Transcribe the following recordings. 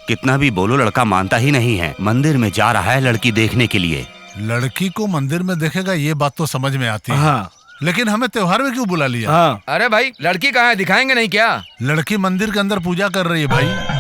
कितना भी बोलो लड़का मानता ही नहीं है। मंदिर में जा रहा है लड़की देखने के लिए। लड़की को मंदिर में देखेगा ये बात तो समझ में आती है। हाँ। लेकिन हमें त्योहार में क्यों बुला लिया? हाँ। अरे भाई लड़की कहाँ है, दिखाएंगे नहीं क्या? लड़की मंदिर के अंदर पूजा कर रही है भाई।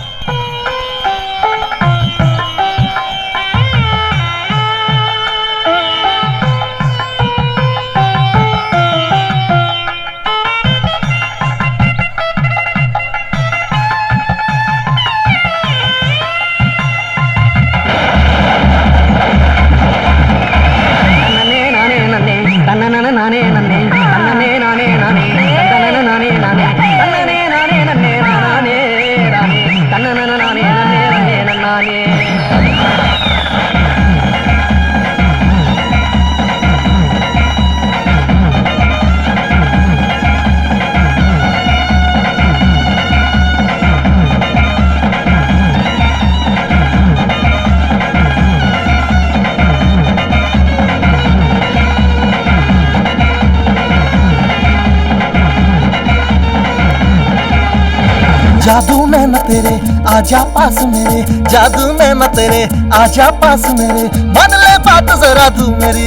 जादू में न तेरे आजा पास मेरे, जादू में न तेरे आजा पास मेरे, मान ले बात जरा तू मेरी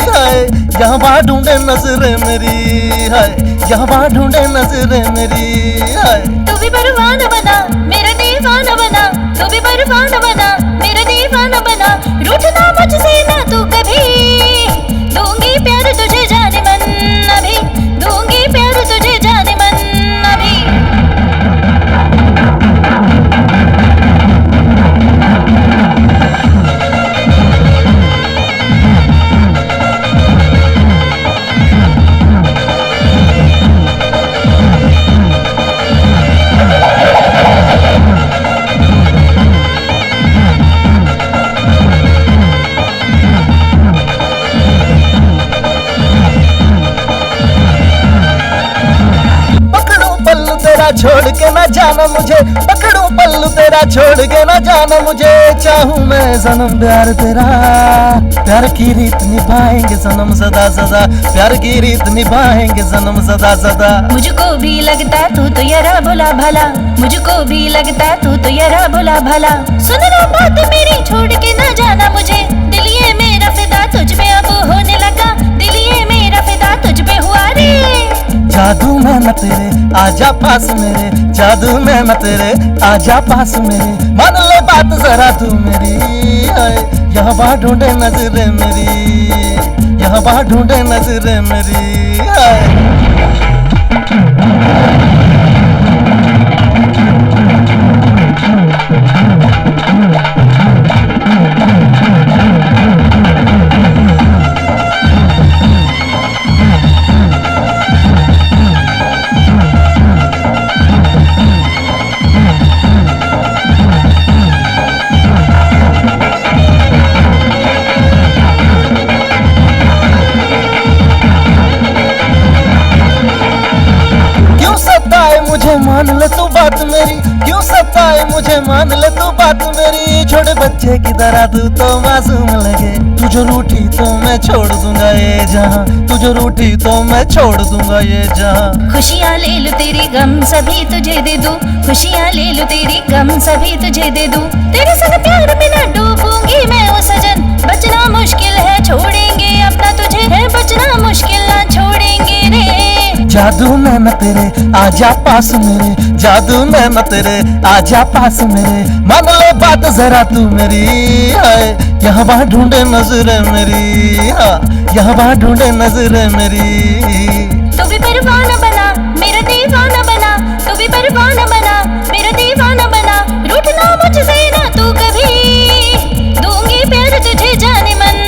है। यहाँ बाहर ढूंढे नजरे मेरी है, यहाँ बाहर ढूंढे नजरे मेरी है। तू भी परवाना बना मेरा दीवाना बना, तू भी परवाना बना मेरा दीवाना बना, रूठना मुझसे ना तू कभी, दूंगी प्यार तुझे जाने मन अभी, दूंगी प्यार तुझे जाने मन अभी। छोड़ के ना जाना मुझे, पकड़ूं पल्लू तेरा छोड़ के ना जाना मुझे, चाहूं मैं सनम प्यार तेरा, प्यार की रीत निभाएंगे सनम सदा सदा, प्यार की रीत निभाएंगे सनम सदा सदा। मुझको भी लगता तू तो यारा भोला भला, मुझको भी लगता तू तो यारा भोला भला, सुनना बात मेरी छोड़ के ना जाना मुझे, दिल ये मेरा फिदा तुझ पे अब होने लगा, दिल ये मेरा फिदा तुझ पे हुआ रे। जादू में न तेरे आजा पास मेरे, जादू में न तेरे आजा पास मेरे, मान ले बात जरा तू मेरी है। यहाँ बाहर ढूंढे नजरे मेरी, यहाँ बाहर ढूंढे नजरे मेरी है। मान ले तू बात मेरी, क्यों सताए मुझे मान ले तू बात मेरी, छोटे बच्चे की तरह तू तो मासूम लगे, तू जो रूठी तो मैं छोड़ दूंगा ये जहां, तू जो रूठी तो मैं छोड़ दूंगा ये जहां। खुशियाँ ले लो तेरी गम सभी तुझे दे दूं, खुशियाँ ले लो तेरी गम सभी तुझे दे दूं, तेरे संग प्यार में ना डूबूंगी मैं ओ सजन, बचना मुश्किल है छोड़ेंगे अपना तुझे, है बचना मुश्किल ना छोड़ेंगे रे। जादू में न तेरे आजा पास मेरे, जादू में न तेरे आजा पास मेरे, मान ले बात जरा तू मेरी है। यहाँ बाहर ढूंढे नजरे मेरी, हाँ यहाँ बाहर ढूंढे नजरे मेरी। तू भी परवाना बना मेरा दीवाना बना, तू भी परवाना बना मेरा दीवाना बना, रूठना मुझसे ना तू कभी, दूंगी प्यार तुझे जाने मन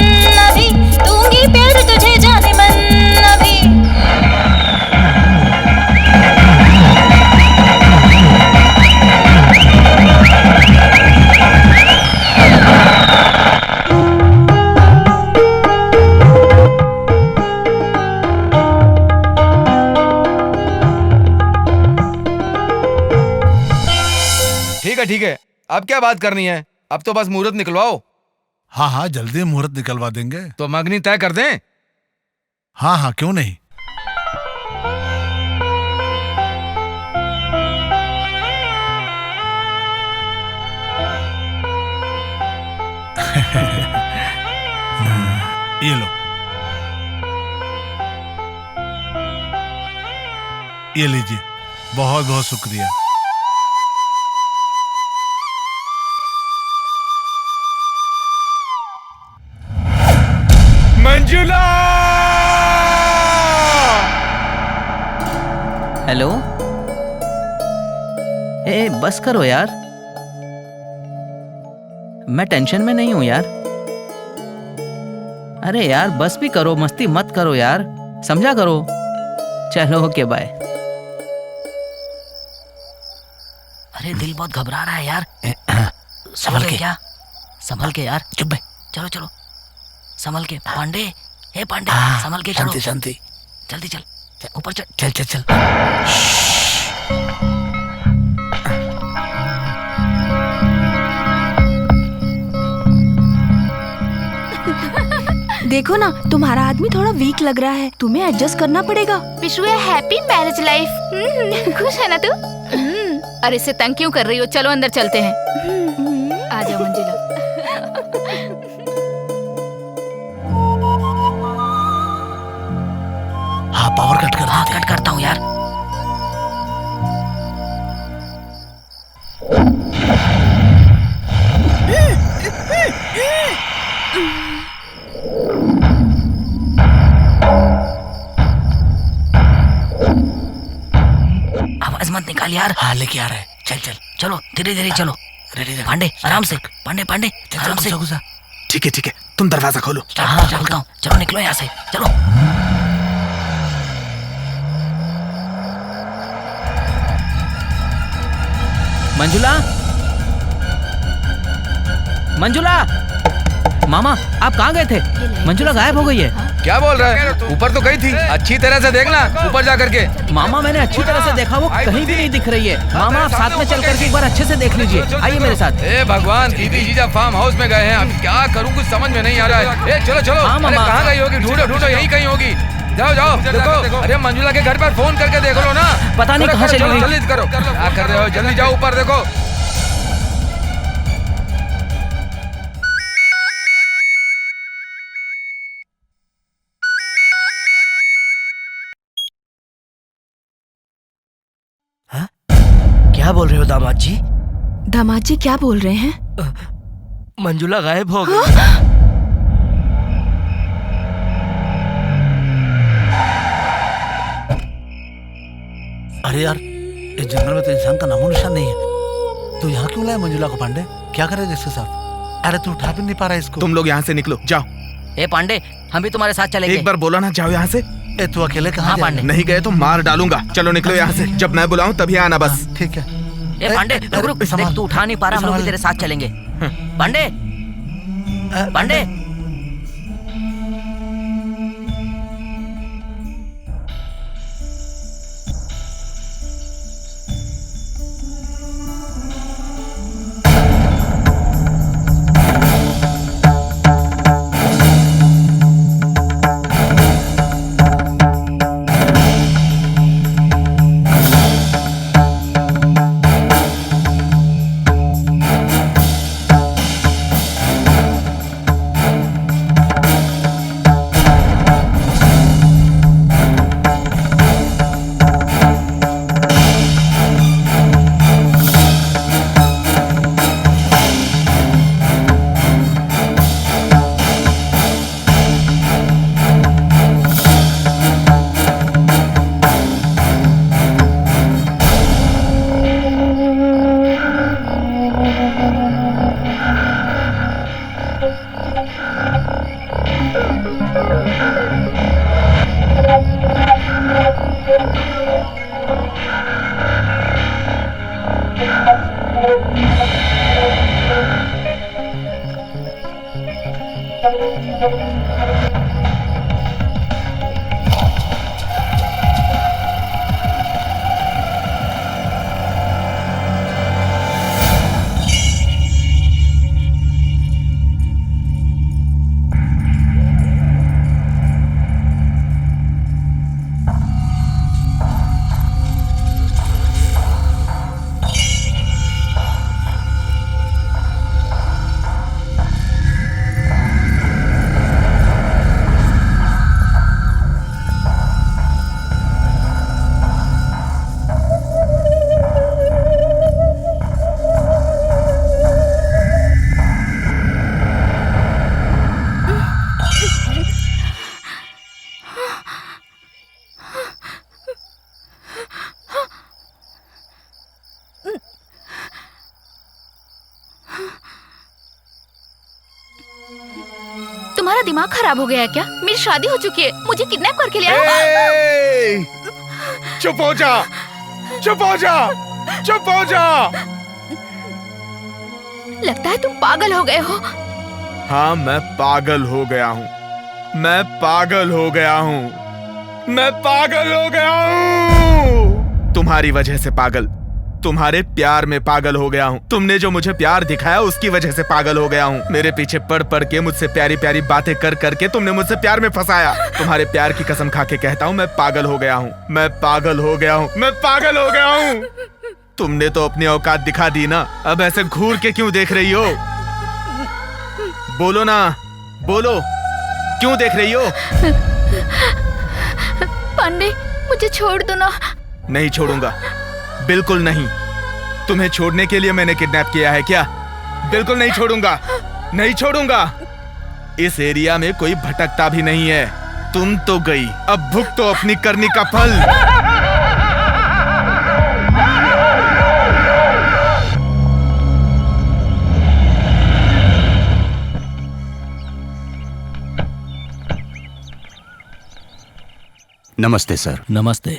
अभी, दूंगी प्यार तुझे जाने मन अभी। ठीक है, अब क्या बात करनी है? अब तो बस मुहूर्त निकलवाओ। हाँ हाँ जल्दी मुहूर्त निकलवा देंगे। तो मंगनी तय कर दें? हाँ हाँ क्यों नहीं। ये लीजिए, बहुत बहुत शुक्रिया। मंजुला! हेलो। ए बस करो यार, मैं टेंशन में नहीं हूं यार। अरे यार बस भी करो, मस्ती मत करो यार, समझा करो। चलो ओके बाय। अरे दिल बहुत घबरा रहा है यार। संभल के क्या, संभल के यार। चुप बे। चलो चलो संभल के। पांडे, हे पांडे, संभल के चलो। शांति। जल्दी चल, ऊपर चल। चल चल चल। देखो ना, तुम्हारा आदमी थोड़ा वीक लग रहा है, तुम्हें एडजस्ट करना पड़ेगा। Wish you happy marriage life. खुश है ना तू? अरे इससे तंग क्यों कर रही हो? चलो अंदर चलते हैं। आ जाओ मंजिला। हाँ पावर कट कर। हाँ कट करता हूँ यार। आवाज मत निकाल यार। हाँ लेके आ रहा है। चल चल। चलो धीरे धीरे चलो। रेडी पांडे आराम से। पांडे पांडे आराम से। ठीक है, तुम दरवाजा खोलो। हाँ खोलता हूँ। चलो निकलो यहाँ से, चलो। मंजुला, मंजुला, मामा आप कहाँ गए थे? मंजुला गायब हो गई है। क्या बोल रहा है? ऊपर तो गई थी, अच्छी तरह से देखना ऊपर जा करके। मामा मैंने अच्छी तरह से देखा, वो कहीं भी नहीं दिख रही है। मामा आप साथ में चल करके एक बार अच्छे से देख लीजिए। आइए मेरे साथ। ए भगवान, दीदी जीजा फार्म हाउस में गए हैं, अब क्या करूं कुछ समझ में नहीं आ रहा है। ए चलो चलो। हाँ, अरे कहाँ गई होगी? ढूंढो ढूंढो, यहीं कहीं होगी। जाओ जाओ देखो। अरे मंजुला के घर पर फोन करके देख लो ना। पता नहीं कहाँ चली गई। जल्दी करो, क्या कर रहे हो? जल्दी जाओ ऊपर देखो। क्या बोल रहे हो दामाद जी? दामाद जी क्या बोल रहे हैं? मंजुला गायब हो गई। अरे यार, इस जंगल में तो इंसान का नामो निशान नहीं है। तो यहाँ क्यों लाया मंजुला को पांडे? क्या करेगा इसके साथ? अरे तू उठा भी नहीं पा रहा इसको। तुम लोग यहाँ से निकलो, जाओ। ए पांडे, हम भी तुम्हारे साथ चलेंगे। एक बार बोला ना, जाओ यहाँ से। ए तू अकेले कहाँ हाँ, जा रहा पांडे। है? नहीं गए तो मार डालूंगा। चलो निकलो यहाँ से, जब मैं बुलाऊं तभी आना बस। ठीक है। ए पांडे रुक रुक, देख तू उठा नहीं पा रहा, हम लोग भी तेरे साथ चलेंगे। पांडे, पांडे। दिमाग खराब हो गया है क्या? मेरी शादी हो चुकी है, मुझे किडनैप करके ले आए। ए! चुप हो जा, चुप हो जा, चुप हो जा। लगता है तुम पागल हो गए हो। हाँ, मैं पागल हो गया हूँ, मैं पागल हो गया हूँ, मैं पागल हो गया हूँ। तुम्हारी वजह से पागल, तुम्हारे प्यार में पागल हो गया हूँ। तुमने जो मुझे प्यार दिखाया उसकी वजह से पागल हो गया हूँ। मेरे पीछे पड़ पड़ के, मुझसे प्यारी प्यारी बातें कर करके तुमने मुझसे प्यार में फंसाया। तुम्हारे प्यार की कसम खा के कहता हूँ, मैं पागल हो गया हूँ, मैं पागल हो गया हूँ, मैं पागल हो गया हूँ। तुमने तो अपनी औकात दिखा दी ना, अब ऐसे घूर के क्यों देख रही हो? बोलो ना, बोलो, क्यों देख रही हो? पांडे, मुझे छोड़ दो ना। नहीं छोड़ूंगा, बिल्कुल नहीं। तुम्हें छोड़ने के लिए मैंने किडनैप किया है क्या? बिल्कुल नहीं छोड़ूंगा, नहीं छोड़ूंगा। इस एरिया में कोई भटकता भी नहीं है। तुम तो गई, अब भुगतो अपनी करनी का फल। नमस्ते सर। नमस्ते।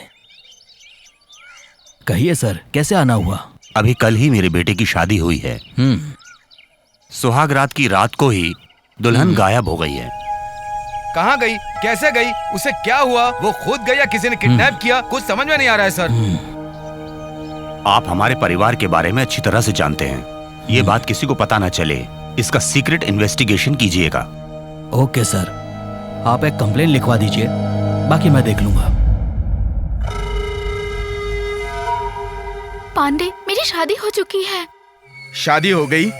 कहिए सर, कैसे आना हुआ? अभी कल ही मेरे बेटे की शादी हुई है। सुहाग रात की रात को ही दुल्हन गायब हो गई है। कहाँ गई, कैसे गई, उसे क्या हुआ? वो खुद गई या किसी ने किडनैप किया? कुछ समझ में नहीं आ रहा है सर। आप हमारे परिवार के बारे में अच्छी तरह से जानते हैं। ये बात किसी को पता ना चले, इसका सीक्रेट इन्वेस्टिगेशन कीजिएगा। ओके सर, आप एक कंप्लेन लिखवा दीजिए, बाकी मैं देख लूंगा। पांडे, मेरी शादी हो चुकी है। शादी हो गई?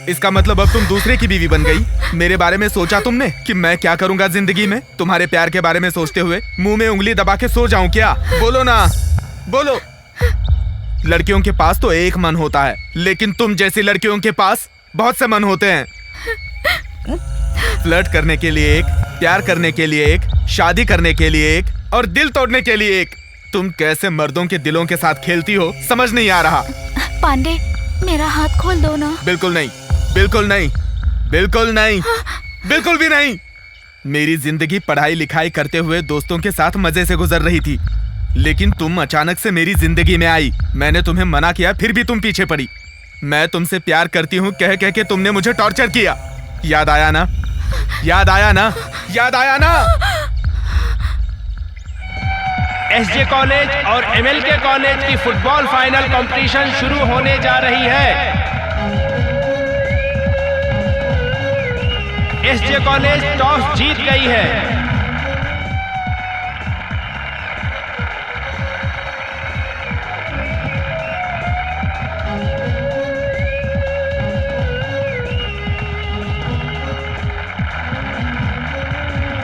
इसका मतलब अब तुम दूसरे की बीवी बन गई। मेरे बारे में सोचा तुमने कि मैं क्या करूंगा जिंदगी में? तुम्हारे प्यार के बारे में सोचते हुए मुंह में उंगली दबा के सो जाऊं क्या? बोलो ना, बोलो। लड़कियों के पास तो एक मन होता है, लेकिन तुम जैसी लड़कियों के पास बहुत से मन होते हैं। फ्लर्ट करने के लिए एक, प्यार करने के लिए एक, शादी करने के लिए एक और दिल तोड़ने के लिए एक। तुम कैसे मर्दों के दिलों के साथ खेलती हो, समझ नहीं आ रहा। पांडे, मेरा हाथ खोल दो ना। बिल्कुल नहीं, बिल्कुल नहीं, बिल्कुल नहीं, बिल्कुल भी नहीं। मेरी जिंदगी पढ़ाई लिखाई करते हुए दोस्तों के साथ मजे से गुजर रही थी, लेकिन तुम अचानक से मेरी जिंदगी में आई। मैंने तुम्हें मना किया, फिर भी तुम पीछे पड़ी। मैं तुमसे प्यार करती हूँ कह कह के तुमने मुझे टॉर्चर किया। याद आया ना, याद आया ना, याद आया ना? एसजे कॉलेज और एमएलके कॉलेज की फुटबॉल फाइनल कंपटीशन शुरू होने जा रही है। एसजे कॉलेज टॉस जीत गई है।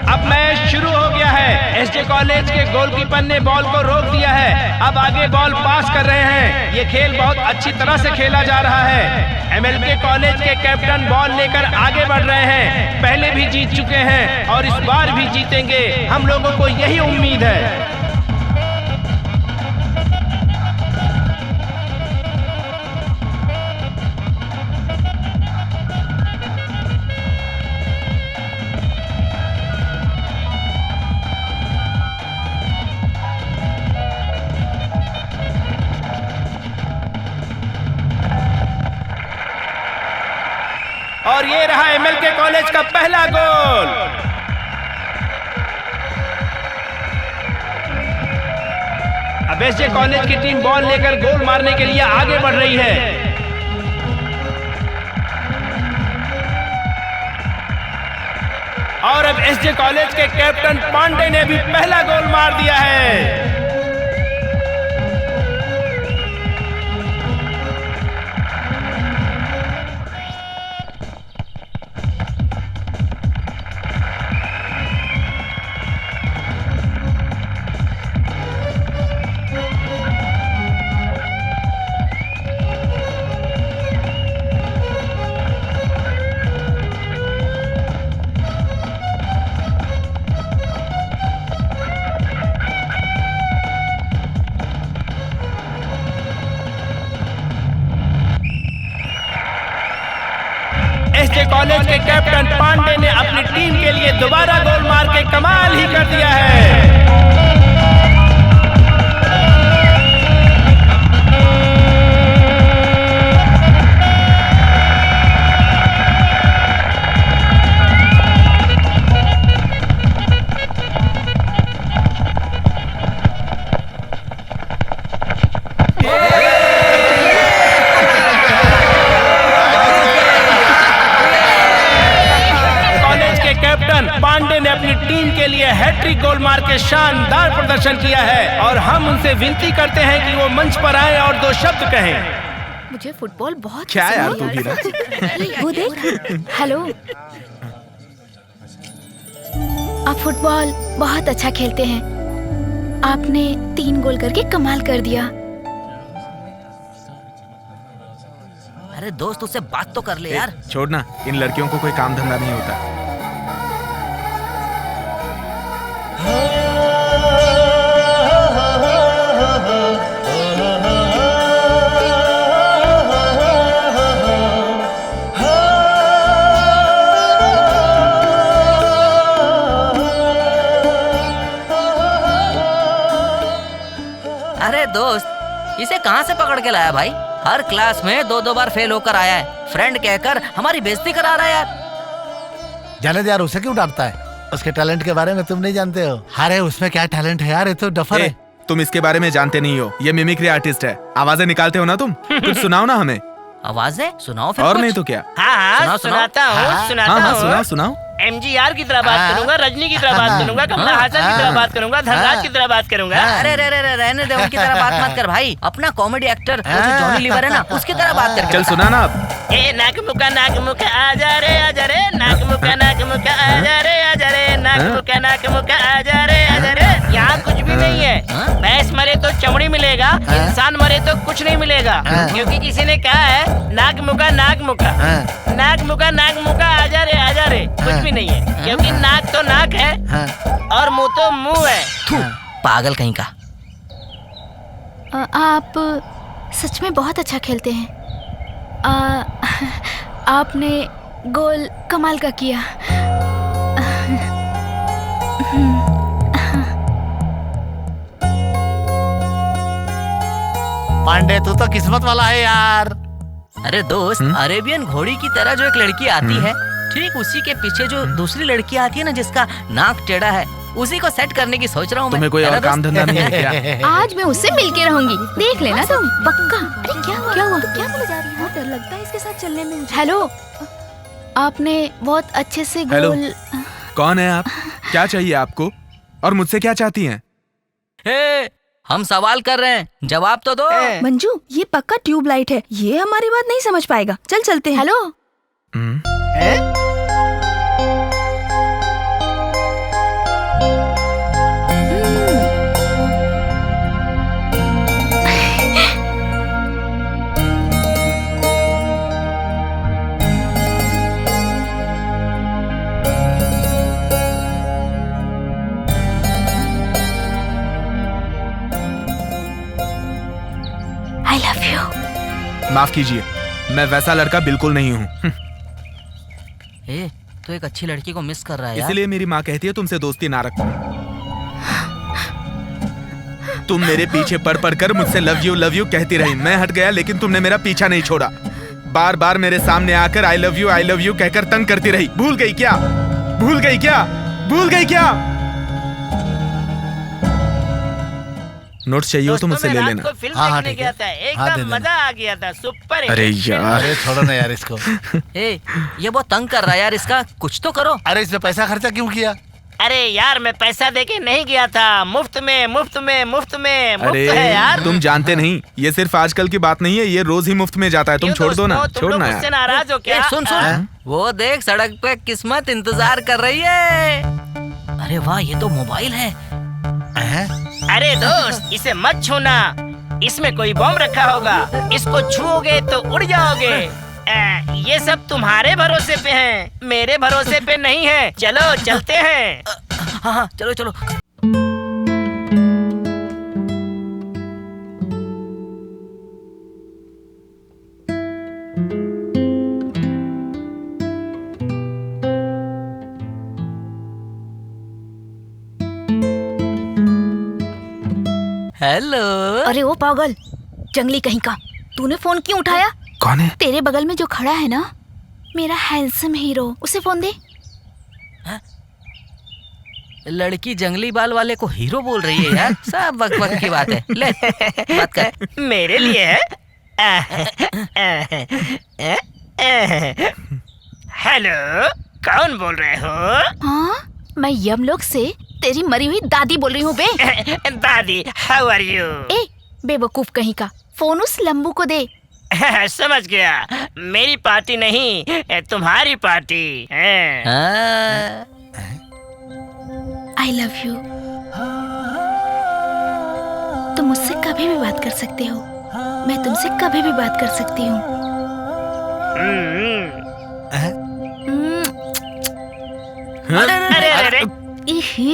अब मैच शुरू हो गया है। एसजे कॉलेज के गोलकीपर ने बॉल को रोक दिया है। अब आगे बॉल पास कर रहे हैं। ये खेल बहुत अच्छी तरह से खेला जा रहा है। एमएलके कॉलेज के कैप्टन बॉल लेकर आगे बढ़ रहे हैं। पहले भी जीत चुके हैं और इस बार भी जीतेंगे, हम लोगों को यही उम्मीद है। और ये रहा एमएलके कॉलेज का पहला गोल। अब एसजे कॉलेज की टीम बॉल लेकर गोल मारने के लिए आगे बढ़ रही है। और अब एसजे कॉलेज के कैप्टन पांडे ने भी पहला गोल मार दिया है। एसजे कॉलेज के कैप्टन पांडे ने अपनी टीम के लिए दोबारा गोल मार के कमाल ही कर दिया है। पांडे ने अपनी टीम के लिए हैट्रिक गोल मार के शानदार प्रदर्शन किया है और हम उनसे विनती करते हैं कि वो मंच पर आए और 2 शब्द कहें। मुझे फुटबॉल बहुत क्या यार तू पसंद भी है। वो देख, हेलो, आप फुटबॉल बहुत अच्छा खेलते हैं। आपने 3 गोल करके कमाल कर दिया। अरे दोस्त उससे बात तो कर ले यार। छोड़ ना, इन लड़कियों को कोई काम धंधा नहीं होता। अरे दोस्त, इसे कहाँ से पकड़ के लाया भाई? हर क्लास में 2-2 बार फेल होकर आया है। फ्रेंड कहकर हमारी बेइज्जती करा रहा है यार। जाने दे यार, उसे क्यों डांटता है? उसके टैलेंट के बारे में तुम नहीं जानते हो। अरे उसमें क्या टैलेंट है यार, ये तो डफर है। तुम इसके बारे में जानते नहीं हो। ये मिमिक्री आर्टिस्ट है। आवाजें निकालते हो ना तुम। कुछ सुनाओ ना हमें। आवाजें सुनाओ फिर और कुछ। नहीं तो क्या। हाँ, सुनाता हूँ। सुनाओ सुनाओ। MGR की तरह बात करूंगा, रजनी की तरह बात करूंगा, कमला हासन की तरह बात करूंगा, धनराज की तरह बात करूंगा। अरे रे रे रे, रहने दे, उनकी तरह बात मत कर भाई। अपना कॉमेडी एक्टर जॉनी लीवर है ना, उसकी तरह बात कर। चल सुना ना अब। ए नाक मुका आजा रे नाक मुका आजा रे नाक मुका आजा रे यहाँ कुछ भी नहीं है। भैंस मरे तो चमड़ी मिलेगा, इंसान मरे तो कुछ नहीं मिलेगा। क्योंकि किसी ने कहा है नाक मुका आजा रे कुछ भी नहीं है। क्योंकि नाक तो नाक है और मुंह तो मुंह है। पागल कहीं का। आप सच में बहुत अच्छा खेलते हैं। आपने गोल कमाल का किया। पांडे तू तो किस्मत वाला है यार। अरे दोस्त, अरेबियन घोड़ी की तरह जो एक लड़की आती है, ठीक उसी के पीछे जो दूसरी लड़की आती है ना, जिसका नाक टेढ़ा है, उसी को सेट करने की सोच रहा हूँ। तुम्हें कोई और काम धंधा नहीं है क्या? आज मैं उससे मिलके रहूंगी, देख लेना तुम पक्का। अरे क्या हुआ? क्या बोले जा रही है? डर लगता है इसके साथ चलने में। हेलो, आपने बहुत अच्छे से गोल। कौन है आप? क्या चाहिए आपको? और मुझसे क्या चाहती हैं? हम सवाल कर रहे हैं, जवाब तो दो। मंजू, ये पक्का ट्यूबलाइट है, ये हमारी बात नहीं समझ पाएगा। चल चलते हैं। हेलो। I love you. माफ कीजिए, मैं वैसा लड़का बिल्कुल नहीं हूँ। तो एक अच्छी लड़की को मिस कर रहा है यार। इसलिए मेरी माँ कहती है तुमसे दोस्ती ना रखो। तुम मेरे पीछे पड़ कर मुझसे लव यू कहती रही। मैं हट गया लेकिन तुमने मेरा पीछा नहीं छोड़ा। बार बार मेरे सामने आकर आई लव यू कहकर तंग करती रही। भूल गई क्या? नोट्स चाहिए हो तो मुझसे ले लेना। फिल्म देखने गया था, एकदम मजा आ गया था, सुपर। अरे यार, अरे छोड़ो ना यार इसको। ये बहुत तंग कर रहा है यार, इसका कुछ तो करो। अरे इसमें पैसा खर्चा क्यों किया? अरे यार, मैं पैसा देके नहीं गया था, मुफ्त में अरे है यार। तुम जानते नहीं, ये सिर्फ आजकल की बात नहीं है, ये रोज ही मुफ्त में जाता है। तुम छोड़ दो ना, छोड़ना यार। नाराज हो क्या? सुन वो देख, सड़क पे किस्मत इंतजार कर रही है। अरे वाह, ये तो मोबाइल है। अरे दोस्त, इसे मत छूना, इसमें कोई बम रखा होगा। इसको छूओगे तो उड़ जाओगे। ये सब तुम्हारे भरोसे पे है, मेरे भरोसे पे नहीं है। चलो चलते हैं। हाँ, चलो। हेलो। अरे ओ पागल जंगली कहीं का, तूने फोन क्यों उठाया? कौन है? तेरे बगल में जो खड़ा है ना, मेरा हैंडसम हीरो, उसे फोन दे। लड़की जंगली बाल वाले को हीरो बोल रही है यार, सब वक्त वक्त की बात है। ले बात कर। मेरे लिए है। हेलो, कौन बोल रहे हो? हाँ, मैं यमलोक से तेरी मरी हुई दादी बोल रही हूँ बे। दादी, हाउ आर यू? ए बेवकूफ कहीं का, फोन उस लंबू को दे। समझ गया, मेरी पार्टी नहीं, तुम्हारी पार्टी है। I love you. तुम मुझसे कभी भी बात कर सकते हो, मैं तुमसे कभी भी बात कर सकती हूँ। अरे इही।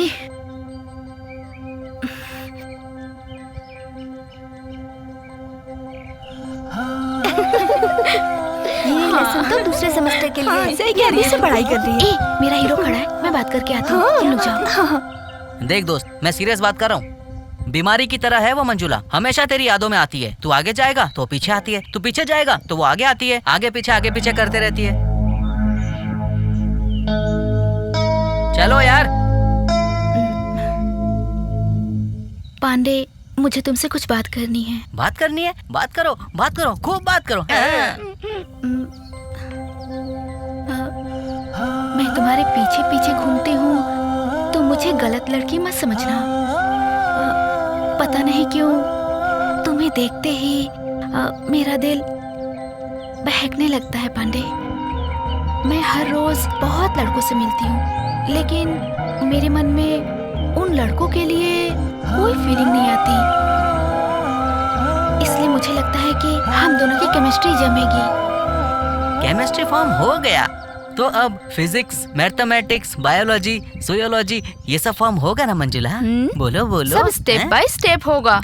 ये लेसन तो दूसरे सेमेस्टर के लिए है। सही कह रही है। से पढ़ाई कर रही है। मेरा हीरो खड़ा है, मैं बात करके आती हूँ, तुम लोग जाओ। देख दोस्त, मैं सीरियस बात कर रहा हूँ। बीमारी की तरह है वो मंजुला, हमेशा तेरी यादों में आती है। तू आगे जाएगा तो पीछे आती है, तू पीछे जाएगा तो वो आगे आती है, आगे पीछे करते रहती है। चलो यार। पांडे, मुझे तुमसे कुछ बात करनी है। बात करनी है? बात करो, खूब बात करो। मैं तुम्हारे पीछे पीछे घूमती हूँ तो मुझे गलत लड़की मत समझना। पता नहीं क्यों तुम्हें देखते ही मेरा दिल बहकने लगता है पांडे। मैं हर रोज बहुत लड़कों से मिलती हूँ, लेकिन मेरे मन में उन लड़कों के लिए कोई फीलिंग नहीं आती। इसलिए मुझे लगता है कि हम दोनों की केमिस्ट्री जमेगी। केमिस्ट्री फॉर्म हो गया तो अब फिजिक्स, मैथमेटिक्स, बायोलॉजी, सोयोलॉजी ये सब फॉर्म होगा ना मंजुला? बोलो बोलो। सब स्टेप बाय स्टेप होगा।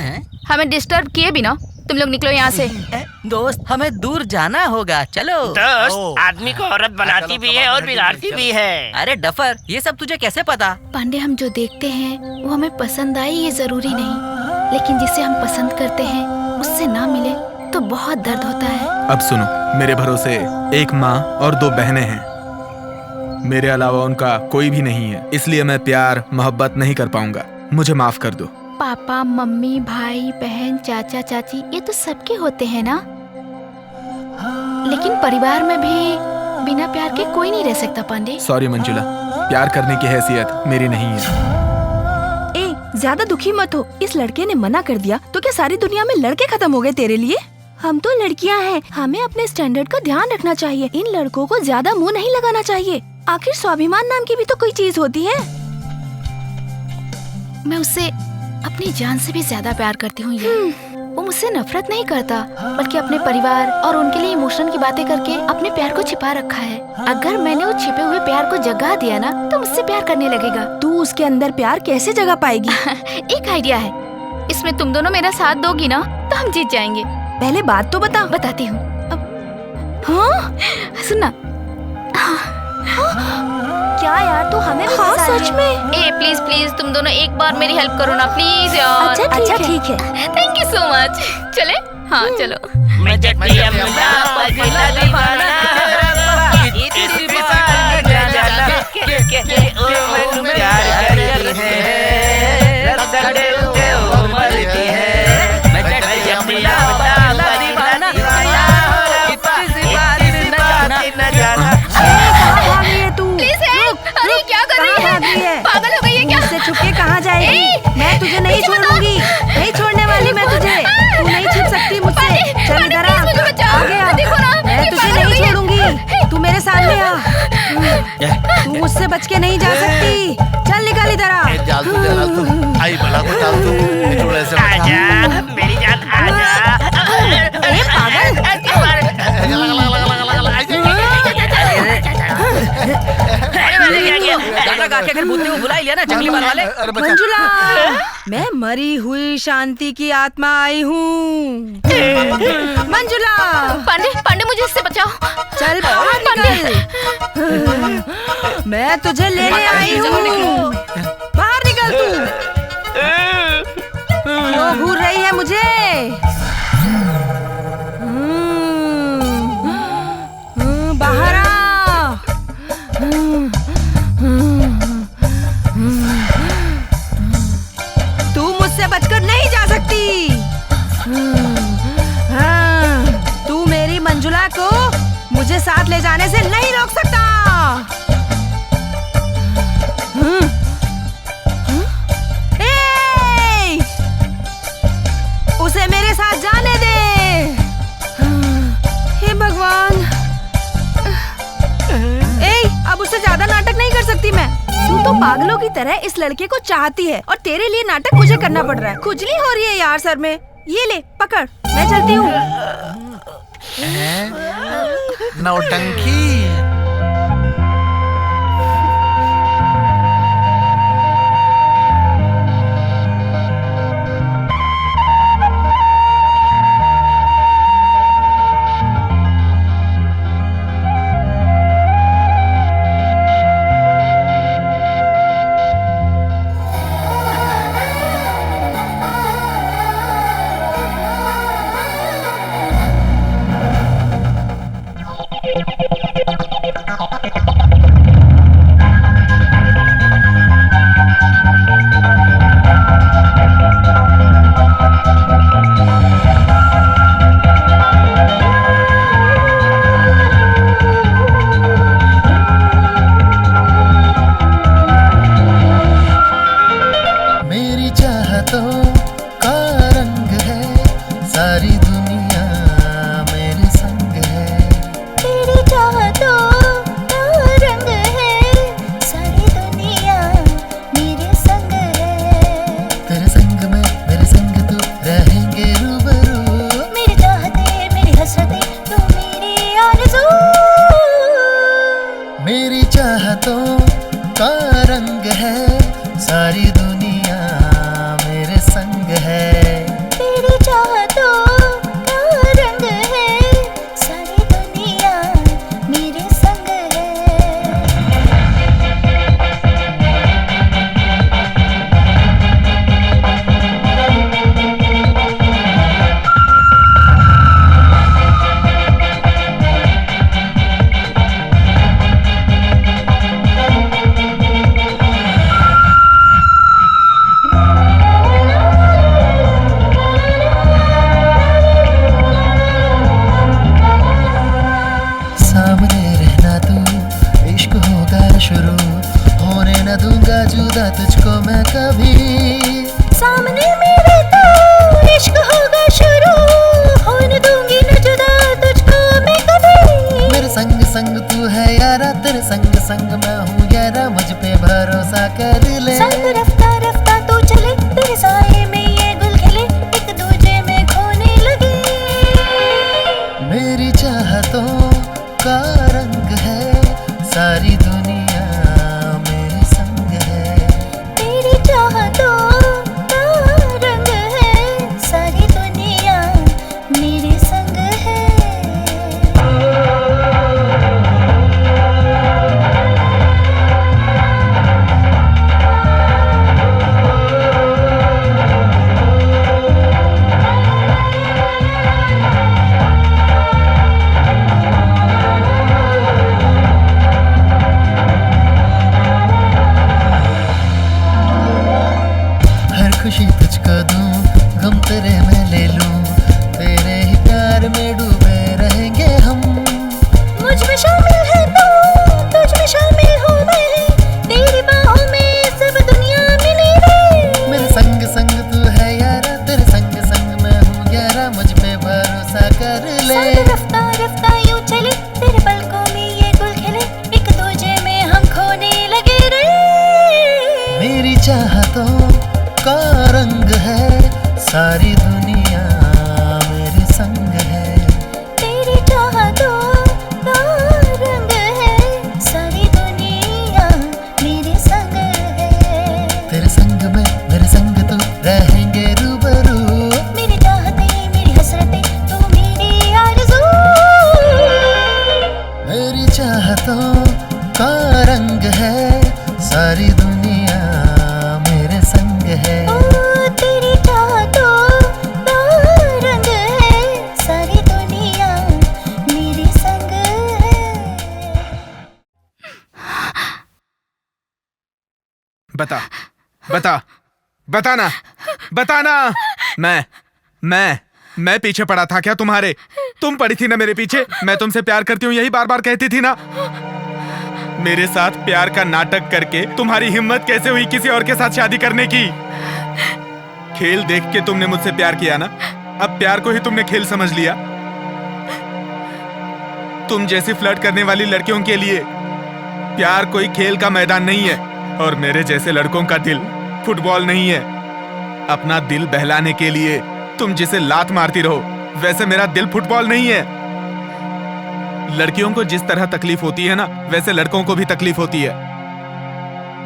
हमें डिस्टर्ब किए बिना तुम लोग निकलो यहाँ से। दोस्त, हमें दूर जाना होगा, चलो। दोस्त, आदमी को औरत बनाती भी है और बिगाड़ती भी है। अरे डफर, ये सब तुझे कैसे पता? पांडे, हम जो देखते हैं वो हमें पसंद आए ये जरूरी नहीं, लेकिन जिसे हम पसंद करते हैं उससे ना मिले तो बहुत दर्द होता है। अब सुनो, मेरे भरोसे एक माँ और 2 बहनें हैं, मेरे अलावा उनका कोई भी नहीं है, इसलिए मैं प्यार मोहब्बत नहीं कर पाऊंगा, मुझे माफ कर दो। पापा, मम्मी, भाई, बहन, चाचा, चाची, ये तो सबके होते हैं ना, लेकिन परिवार में भी बिना प्यार के कोई नहीं रह सकता पांडे। सॉरी मंजुला, प्यार करने की हैसियत मेरी नहीं है। ए, ज्यादा दुखी मत हो, इस लड़के ने मना कर दिया तो क्या सारी दुनिया में लड़के खत्म हो गए तेरे लिए? हम तो लड़कियां हैं, हमें अपने स्टैंडर्ड का ध्यान रखना चाहिए, इन लड़कों को ज्यादा मुंह नहीं लगाना चाहिए। आखिर स्वाभिमान नाम की भी तो कोई चीज होती है। मैं उससे अपनी जान से भी ज्यादा प्यार करती हूँ। वो मुझसे नफरत नहीं करता, बल्कि अपने परिवार और उनके लिए इमोशन की बातें करके अपने प्यार को छिपा रखा है। अगर मैंने वो छिपे हुए प्यार को जगा दिया ना तो मुझसे प्यार करने लगेगा। तू उसके अंदर प्यार कैसे जगा पाएगी? एक आइडिया है, इसमें तुम दोनों मेरा साथ दोगी ना तो हम जीत जाएंगे। पहले बात तो बता। बताती हूँ। हाँ सुनना। क्या यार, तू हमें भी हाँ, फंसा सच रही में। है। ए प्लीज प्लीज तुम दोनों एक बार मेरी हेल्प करो ना प्लीज यार। अच्छा ठीक है। Thank you so much. चले? हाँ चलो। मैं जट्टी अम्मा पगला दीवाना, इसी बात जाना के ओ मन प्यार करती है, रगड़े उठे ओ मरती है। मैं जट्टी अम्मा पगला दीवाना, इसी बात न जाना। कहाँ भाग रही है तू? Please help. अरे क्या कर रही है? पागल हो गई है क्या? मुझसे छुप के कहाँ जाएगी? मैं तुझे नहीं छोड़ूंगी, नहीं छोड़ने वाली मैं तुझे। तू नहीं छुप सकती मुझसे। चल इधर आ, आगे आ। मैं तुझे नहीं छोड़ूंगी, तू मेरे सामने आ। तू मुझसे बच के नहीं जा सकती। चल निकल इधर आ। आई भला को डाल दो, थोड़ा सा आजा मेरी जान, आजा। ए पागल, आखिर बुद्धि को बुला ही लिया ना जंगली बाल वाले। मंजुला, मैं मरी हुई शांति की आत्मा आई हूँ। मंजुला, पांडे मुझे इससे बचाओ। चल बाहर निकल, मैं तुझे लेने आई हूँ। बाहर निकल तू। क्यों घूर रही है मुझे। बाहर आ। तू मुझसे बचकर नहीं जा सकती। तू मेरी मंजुला को मुझे साथ ले जाने से नहीं रोक सकता। उसे मेरे साथ जाने दे। हे भगवान। अब उससे ज्यादा नाटक नहीं कर सकती मैं। तू तो पागलों की तरह इस लड़के को चाहती है और तेरे लिए नाटक मुझे करना पड़ रहा है। खुजली हो रही है यार सर में। ये ले पकड़, मैं चलती हूँ। नौटंकी। सारी दुनिया मेरे संग है। ओ तेरी चाहतों बता बता बताना बताना। मैं पीछे पड़ा था क्या तुम्हारे? तुम पड़ी थी ना मेरे पीछे। मैं तुमसे प्यार करती हूँ यही बार बार कहती थी ना। मेरे साथ प्यार का नाटक करके तुम्हारी हिम्मत कैसे हुई किसी और के साथ शादी करने की? खेल देख के तुमने मुझसे प्यार किया ना, अब प्यार को ही तुमने खेल समझ लिया। तुम जैसी फ्लर्ट करने वाली लड़कियों के लिए प्यार कोई खेल का मैदान नहीं है, और मेरे जैसे लड़कों का दिल फुटबॉल नहीं है। अपना दिल बहलाने के लिए तुम जिसे लात मारती रहो, वैसे मेरा दिल फुटबॉल नहीं है। लड़कियों को जिस तरह तकलीफ होती है ना, वैसे लड़कों को भी तकलीफ होती है।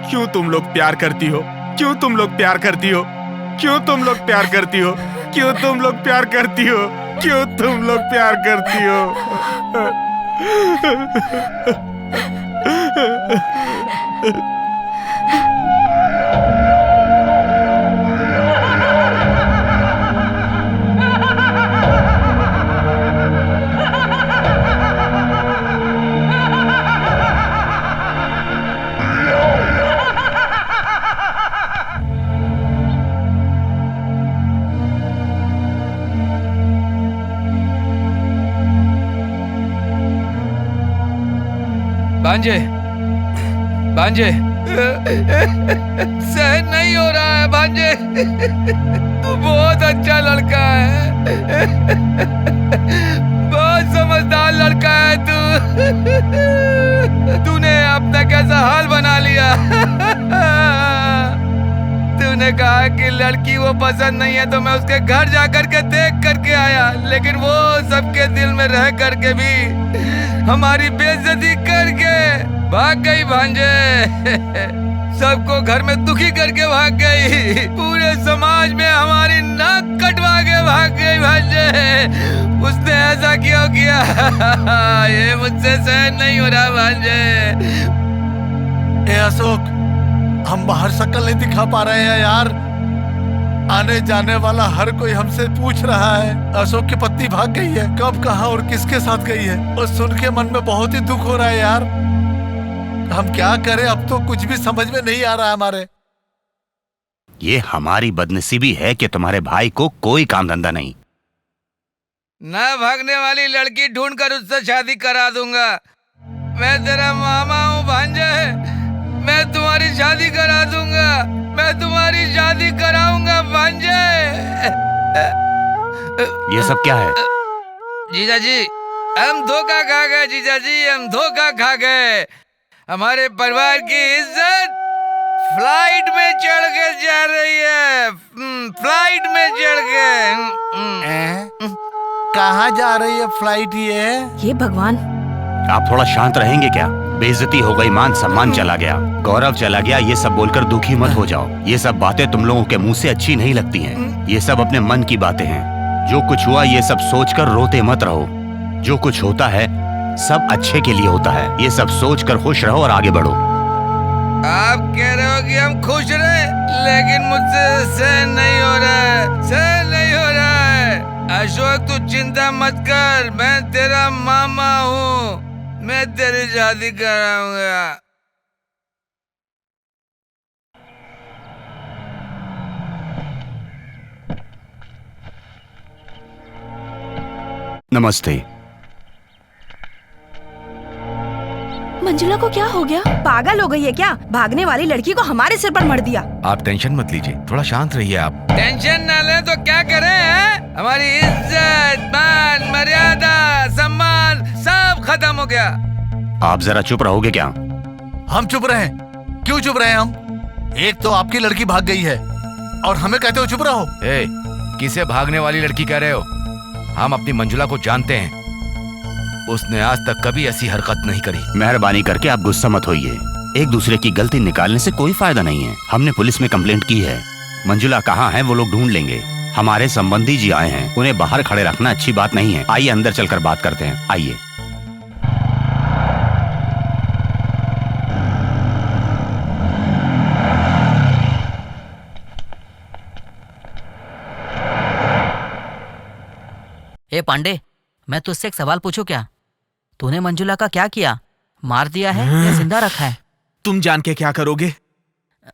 क्यों तुम लोग प्यार करती हो? क्यों तुम लोग प्यार करती हो? क्यों तुम लोग प्यार करती हो? क्यों तुम लोग प्यार करती हो? क्यों तुम लोग प्यार करती हो? भांजे, भांजे, सहन नहीं हो रहा है भांजे। तू बहुत अच्छा लड़का है, बहुत समझदार लड़का है तू। तूने अपना कैसा हाल बना लिया। तूने कहा कि लड़की वो पसंद नहीं है, तो मैं उसके घर जाकर के देख करके आया, लेकिन वो सबके दिल में रह करके भी हमारी बेइज्जती करके भाग गई भांजे। सबको घर में दुखी करके भाग गई, पूरे समाज में हमारी नाक कटवा के भाग गई भांजे। उसने ऐसा क्यों किया? ये मुझसे सहन नहीं हो रहा भांजे। ए अशोक, हम बाहर शक्ल नहीं दिखा पा रहे हैं यार। आने जाने वाला हर कोई हमसे पूछ रहा है अशोक की पत्नी भाग गई है, कब, कहाँ और किसके साथ गई है। और सुन के मन में बहुत ही दुख हो रहा है यार। हम क्या करें, अब तो कुछ भी समझ में नहीं आ रहा है हमारे। ये हमारी बदनसीबी है कि तुम्हारे भाई को कोई काम धंधा नहीं। ना भागने वाली लड़की ढूंढ कर उससे शादी करा दूंगा। मैं तेरा मामा हूँ भांजे, मैं तुम्हारी शादी करा दूंगा, मैं तुम्हारी शादी कराऊंगा भांजे। ये सब क्या है? जीजा जी, हम धोखा खा गए जीजा जी, हम धोखा खा गए। हमारे परिवार की इज्जत फ्लाइट में चढ़ के जा रही है, फ्लाइट में चढ़ के। कहाँ जा रही है फ्लाइट ये भगवान। आप थोड़ा शांत रहेंगे क्या? बेइज्जती हो गई, मान सम्मान चला गया, गौरव चला गया, ये सब बोलकर दुखी मत हो जाओ। ये सब बातें तुम लोगों के मुंह से अच्छी नहीं लगती हैं। ये सब अपने मन की बातें हैं। जो कुछ हुआ ये सब सोचकर रोते मत रहो। जो कुछ होता है सब अच्छे के लिए होता है। ये सब सोचकर खुश रहो और आगे बढ़ो। आप कह रहे हो कि हम खुश रहे, लेकिन मुझसे सहन नहीं हो रहा है, सहन नहीं हो रहा है। अशोक तू चिंता मत कर, मैं तेरा मामा हूँ, मैं तेरी शादी कराऊंगा। नमस्ते। मंजुला को क्या हो गया? पागल हो गई है क्या? भागने वाली लड़की को हमारे सिर पर मर दिया। आप टेंशन मत लीजिए, थोड़ा शांत रहिए आप। टेंशन ना ले तो क्या करें हैं? हमारी इज्जत, मान, मर्यादा, सम्मान सब खत्म हो गया। आप जरा चुप रहोगे क्या? हम चुप रहे? क्यों चुप रहे हम? एक तो आपकी लड़की भाग गई है और हमें कहते हो चुप रहो। किसे भागने वाली लड़की कह रहे हो? हम अपनी मंजुला को जानते हैं, उसने आज तक कभी ऐसी हरकत नहीं करी। मेहरबानी करके आप गुस्सा मत होइए। एक दूसरे की गलती निकालने से कोई फायदा नहीं है। हमने पुलिस में कंप्लेंट की है। मंजुला कहाँ है वो लोग ढूंढ लेंगे। हमारे संबंधी जी आए हैं, उन्हें बाहर खड़े रखना अच्छी बात नहीं है। आइए अंदर चलकर बात करते हैं, आइए। ए पांडे, मैं तुझसे एक सवाल पूछूं क्या? तूने मंजुला का क्या किया? मार दिया है या जिंदा रखा है? तुम जान के क्या करोगे?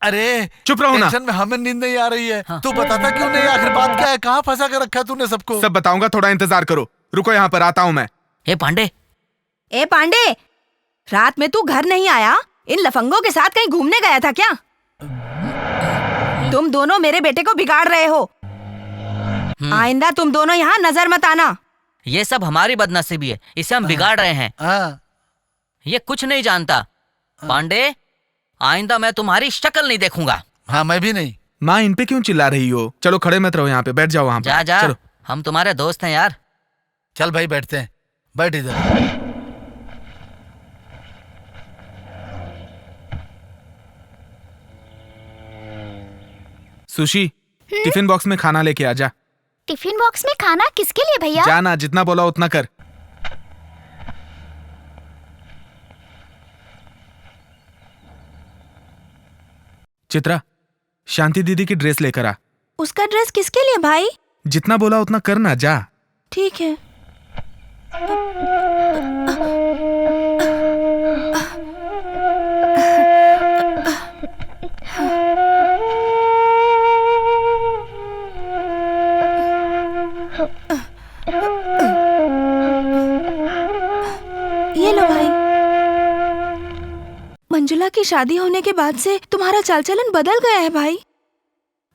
अरे चुप रहो ना। टेंशन में हमें नींद नहीं आ रही है। तू बताता क्यों नहीं? आखिर बात क्या है? कहाँ फंसा कर रखा है तूने सबको? सब बताऊंगा, थोड़ा इंतजार करो। रुको, यहाँ पर आता हूँ मैं। ए पांडे, ए पांडे, रात में तू घर नहीं आया? इन लफंगों के साथ कहीं घूमने गया था क्या? तुम दोनों मेरे बेटे को बिगाड़ रहे हो। आइंदा तुम दोनों यहाँ नजर मत आना। ये सब हमारी बदनसीबी है, इसे हम बिगाड़ रहे हैं। ये कुछ नहीं जानता। पांडे, आइंदा मैं तुम्हारी शक्ल नहीं देखूंगा। हाँ, मैं भी नहीं। माँ, इन पे क्यों चिल्ला रही हो? चलो खड़े मत रहो, यहाँ पे बैठ जाओ। वहाँ पे जा जा, चलो। हम तुम्हारे दोस्त हैं यार। चल भाई, बैठते हैं। बैठ इधर। सुशी, टिफिन बॉक्स में खाना लेके आ जा। टिफिन बॉक्स में खाना किसके लिए भैया? जाना, जितना बोला उतना कर। चित्रा, शांति दीदी की ड्रेस लेकर आ। उसका ड्रेस किसके लिए भाई? जितना बोला उतना करना, जा। ठीक है। ये लो भाई। मंजुला की शादी होने के बाद से तुम्हारा चाल चलन बदल गया है भाई।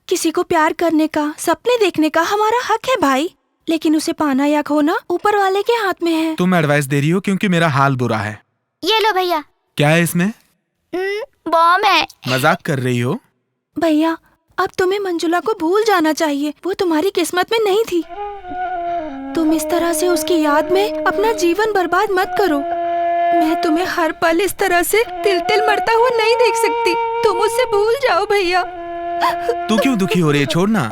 किसी को प्यार करने का, सपने देखने का हमारा हक है भाई, लेकिन उसे पाना या खोना ऊपर वाले के हाथ में है। तुम एडवाइस दे रही हो क्योंकि मेरा हाल बुरा है। ये लो भैया। क्या है इसमें? बॉम्ब है। मजाक कर रही हो? भैया, अब तुम्हें मंजुला को भूल जाना चाहिए। वो तुम्हारी किस्मत में नहीं थी। तुम इस तरह से उसकी याद में अपना जीवन बर्बाद मत करो। मैं तुम्हें हर पल इस तरह से तिल तिल मरता हुआ नहीं देख सकती। तुम उसे भूल जाओ भैया। तू क्यों दुखी हो रही है? छोड़ना।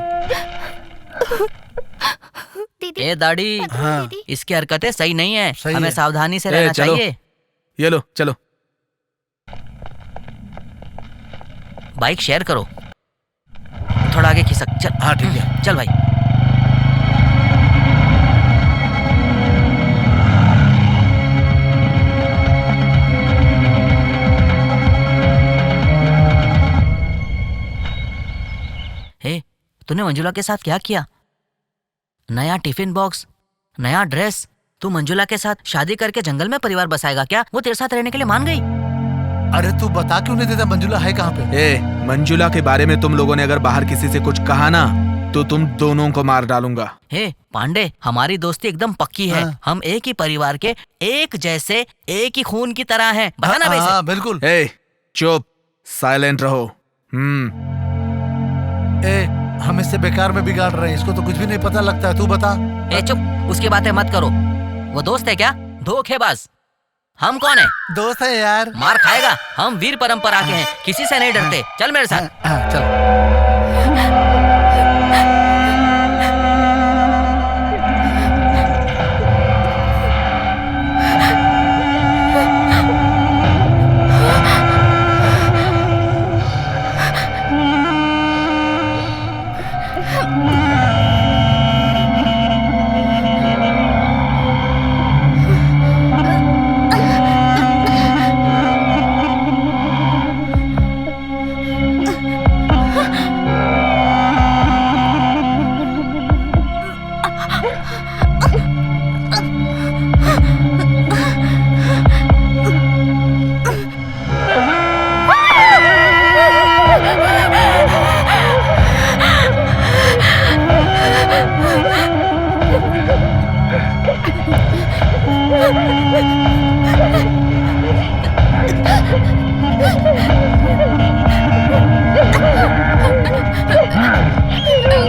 ए दाढ़ी, हाँ। इसकी हरकतें सही नहीं है। सही हमें है। सावधानी से रहना चलो। चाहिए। ये लो, चलो। बाइक शेयर करो, थोड़ा आगे खिसक। चल। हाँ ठीक है। चल भाई। हे, तूने मंजुला के साथ क्या किया? नया टिफिन बॉक्स, नया ड्रेस। तू मंजुला के साथ शादी करके जंगल में परिवार बसाएगा क्या? वो तेरे साथ रहने के लिए मान गई। अरे तू बता क्यों नहीं देता? मंजुला है कहाँ पे? ए, मंजुला के बारे में तुम लोगों ने अगर बाहर किसी से कुछ कहा ना तो तुम दोनों को मार डालूंगा। हे पांडे, हमारी दोस्ती एकदम पक्की है। हाँ। हम एक ही परिवार के, एक जैसे, एक ही खून की तरह हैं। बता ना वैसे। हाँ बिल्कुल। ए, चुप, साइलेंट रहो। ए, हम इससे बेकार में बिगाड़ रहे हैं। इसको तो कुछ भी नहीं पता लगता है। तू बता। ए चुप, उसकी बातें मत करो। वो दोस्त है क्या? धोखेबाज। हम कौन है? दोस्त है यार। मार खाएगा। हम वीर परंपरा के हैं, किसी से नहीं डरते। चल मेरे साथ। हाँ, चल।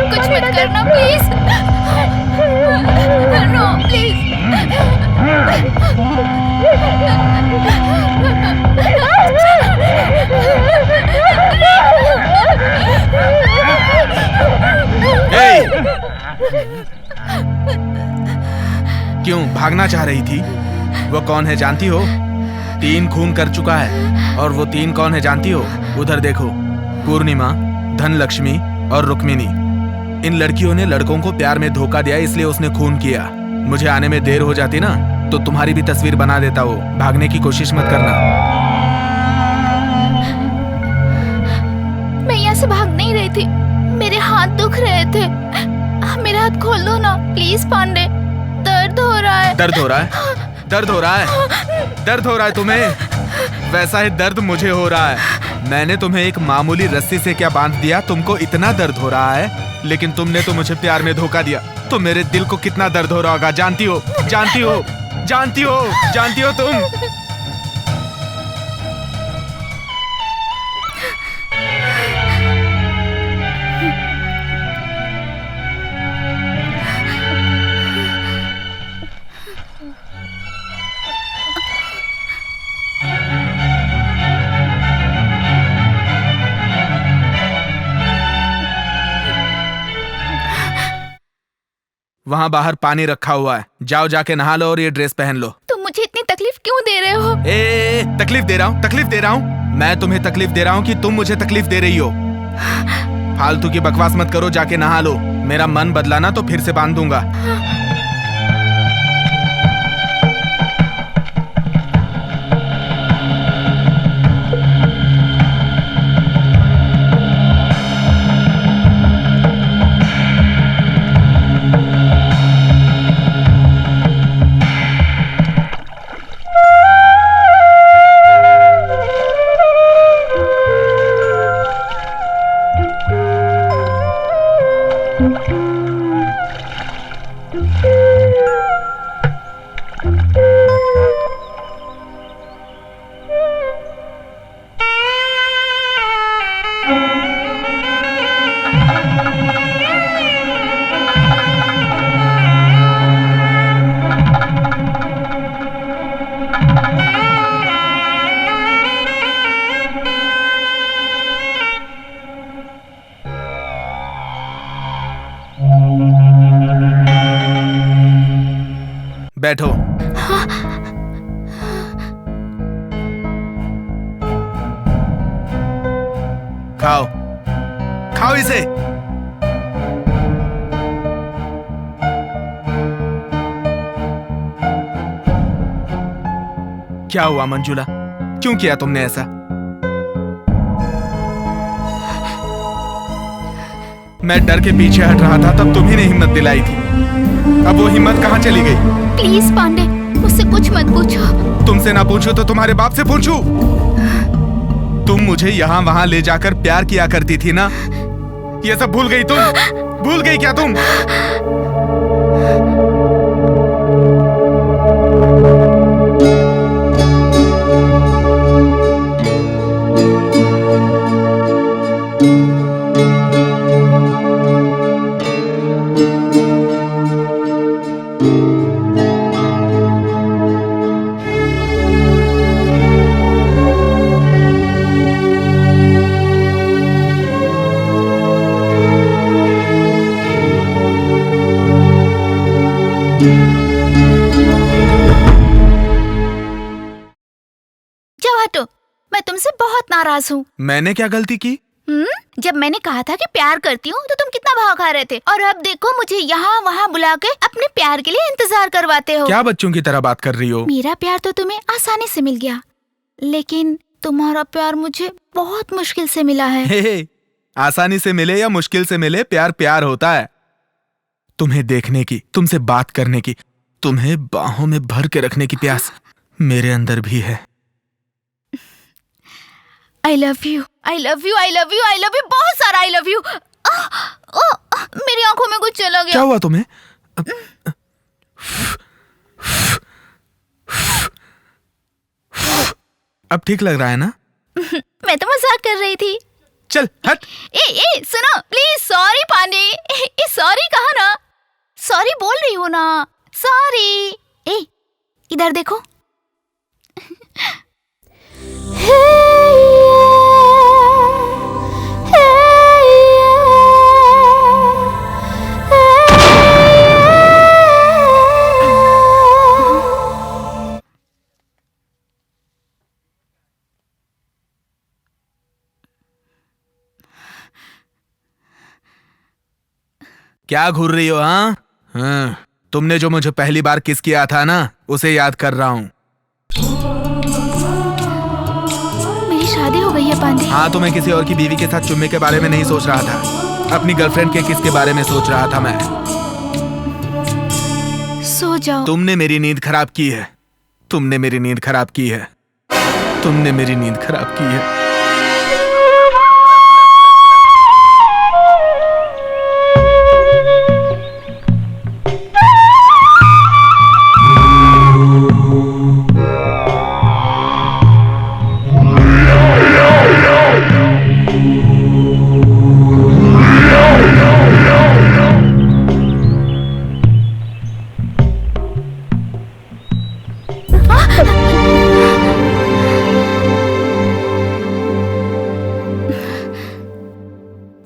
कुछ मत करना प्लीज। No please. क्यों भागना चाह रही थी? वो कौन है जानती हो? 3 खून कर चुका है। और वो 3 कौन है जानती हो? उधर देखो, पूर्णिमा, धनलक्ष्मी और रुक्मिणी। इन लड़कियों ने लड़कों को प्यार में धोखा दिया, इसलिए उसने खून किया। मुझे आने में देर हो जाती ना तो तुम्हारी भी तस्वीर बना देता वो। भागने की कोशिश मत करना। से भाग नहीं रही थी, मेरे हाथ दुख रहे थे। मेरा हाथ खोल दो ना प्लीज पांडे, दर्द हो रहा है। दर्द हो रहा है? दर्द हो रहा है? दर्द हो रहा है तुम्हें? वैसा ही दर्द मुझे हो रहा है। मैंने तुम्हें एक मामूली रस्सी से क्या बांध दिया, तुमको इतना दर्द हो रहा है? लेकिन तुमने तो मुझे प्यार में धोखा दिया। तो मेरे दिल को कितना दर्द हो रहा होगा, जानती हो? जानती हो? जानती हो? जानती हो तुम? वहाँ बाहर पानी रखा हुआ है, जाओ जाके नहा लो और ये ड्रेस पहन लो। तुम मुझे इतनी तकलीफ क्यों दे रहे हो? तकलीफ दे रहा हूँ? तकलीफ दे रहा हूँ? मैं तुम्हें तकलीफ दे रहा हूँ कि तुम मुझे तकलीफ दे रही हो? फालतू की बकवास मत करो, जाके नहा लो। मेरा मन बदला ना तो फिर से बांध दूंगा। बैठो। खाओ, खाओ इसे। क्या हुआ मंजुला, क्यों किया तुमने ऐसा? मैं डर के पीछे हट रहा था, तब तुम्ही ने हिम्मत दिलाई थी। अब वो हिम्मत कहाँ चली गई? प्लीज पांडे, मुझसे कुछ मत पूछो। तुमसे ना पूछूं तो तुम्हारे बाप से पूछूं? तुम मुझे यहाँ वहाँ ले जाकर प्यार किया करती थी ना, ये सब भूल गई तुम? भूल गई क्या तुम? जाओ हटो, मैं तुमसे बहुत नाराज हूँ। मैंने क्या गलती की? जब मैंने कहा था कि प्यार करती हूँ तो तुम कितना भाव खा रहे थे, और अब देखो मुझे यहाँ वहाँ बुला के अपने प्यार के लिए इंतजार करवाते हो। क्या बच्चों की तरह बात कर रही हो? मेरा प्यार तो तुम्हें आसानी से मिल गया, लेकिन तुम्हारा प्यार मुझे बहुत मुश्किल से मिला है। हे, आसानी से मिले या मुश्किल से मिले, प्यार प्यार होता है। तुम्हें देखने की, तुमसे बात करने की, तुम्हें बाहों में भर के रखने की प्यास मेरे अंदर भी है। I love you, I love you, I love you, I love you, बहुत सारा I love you। मेरी आंखों में कुछ चला गया। क्या हुआ तुम्हें? अब ठीक लग रहा है ना? मैं तो मजाक कर रही थी। चल हट। ए सुनो प्लीज, सॉरी पांडे। सॉरी कहा ना, सॉरी बोल रही हो ना, सॉरी। इधर देखो। क्या घूर रही हो? हाँ, तुमने जो मुझे पहली बार किस किया था ना, उसे याद कर रहा हूँ। मेरी शादी हो गई है पांडे? हाँ, तो मैं किसी और की बीवी के साथ चुम्मे के बारे में नहीं सोच रहा था, अपनी गर्लफ्रेंड के किस के बारे में सोच रहा था मैं। सो जाओ। तुमने मेरी नींद खराब की है, तुमने मेरी नींद खराब की है, तुमने मेरी नींद खराब की है।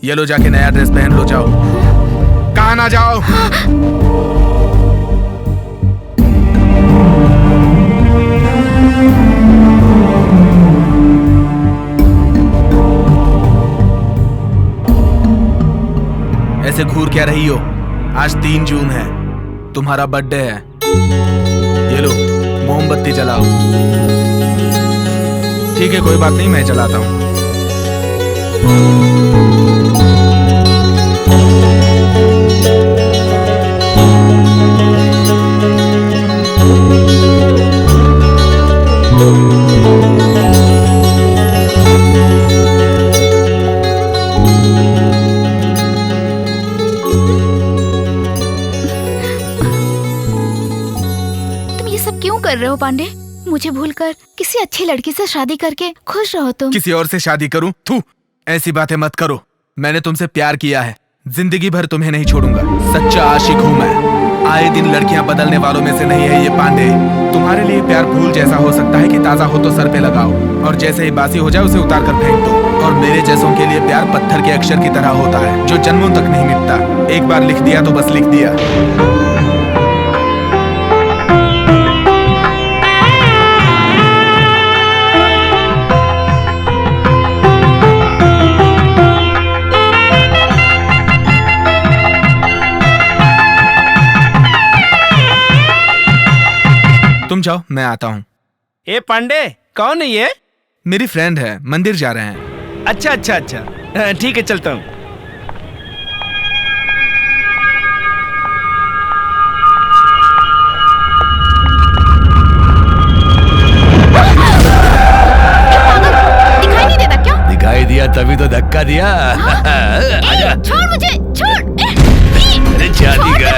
ये लो, जाके नया ड्रेस पहन लो, जाओ। कहाँ ना जाओ। ऐसे घूर क्या रही हो? आज 3 जून है, तुम्हारा बर्थडे है। ये लो, मोमबत्ती जलाओ। ठीक है, कोई बात नहीं, मैं जलाता हूँ। कर रहे हो पांडे? मुझे भूलकर किसी अच्छी लड़की से शादी करके खुश रहो तुम। किसी और से शादी करूं? थू, ऐसी बातें मत करो। मैंने तुमसे प्यार किया है, जिंदगी भर तुम्हें नहीं छोड़ूंगा। सच्चा आशिक हूं मैं। आए दिन लड़कियां बदलने वालों में से नहीं है ये पांडे। तुम्हारे लिए प्यार फूल जैसा हो सकता है कि ताजा हो तो सर पे लगाओ और जैसे ही बासी हो जाए उसे उतार कर फेंक दो। और मेरे जैसों के लिए प्यार पत्थर के अक्षर की तरह होता है जो जन्मों तक नहीं मिटता। एक बार लिख दिया तो बस लिख दिया। तुम जाओ, मैं आता हूँ। ए पांडे, कौन है ये? मेरी फ्रेंड है, मंदिर जा रहे हैं। अच्छा अच्छा अच्छा, ठीक है, चलता हूँ। दिखाई नहीं देता क्या? दिखाई दिया तभी तो धक्का दिया। आजा। छोड़ मुझे, छोड़। अरे शादी का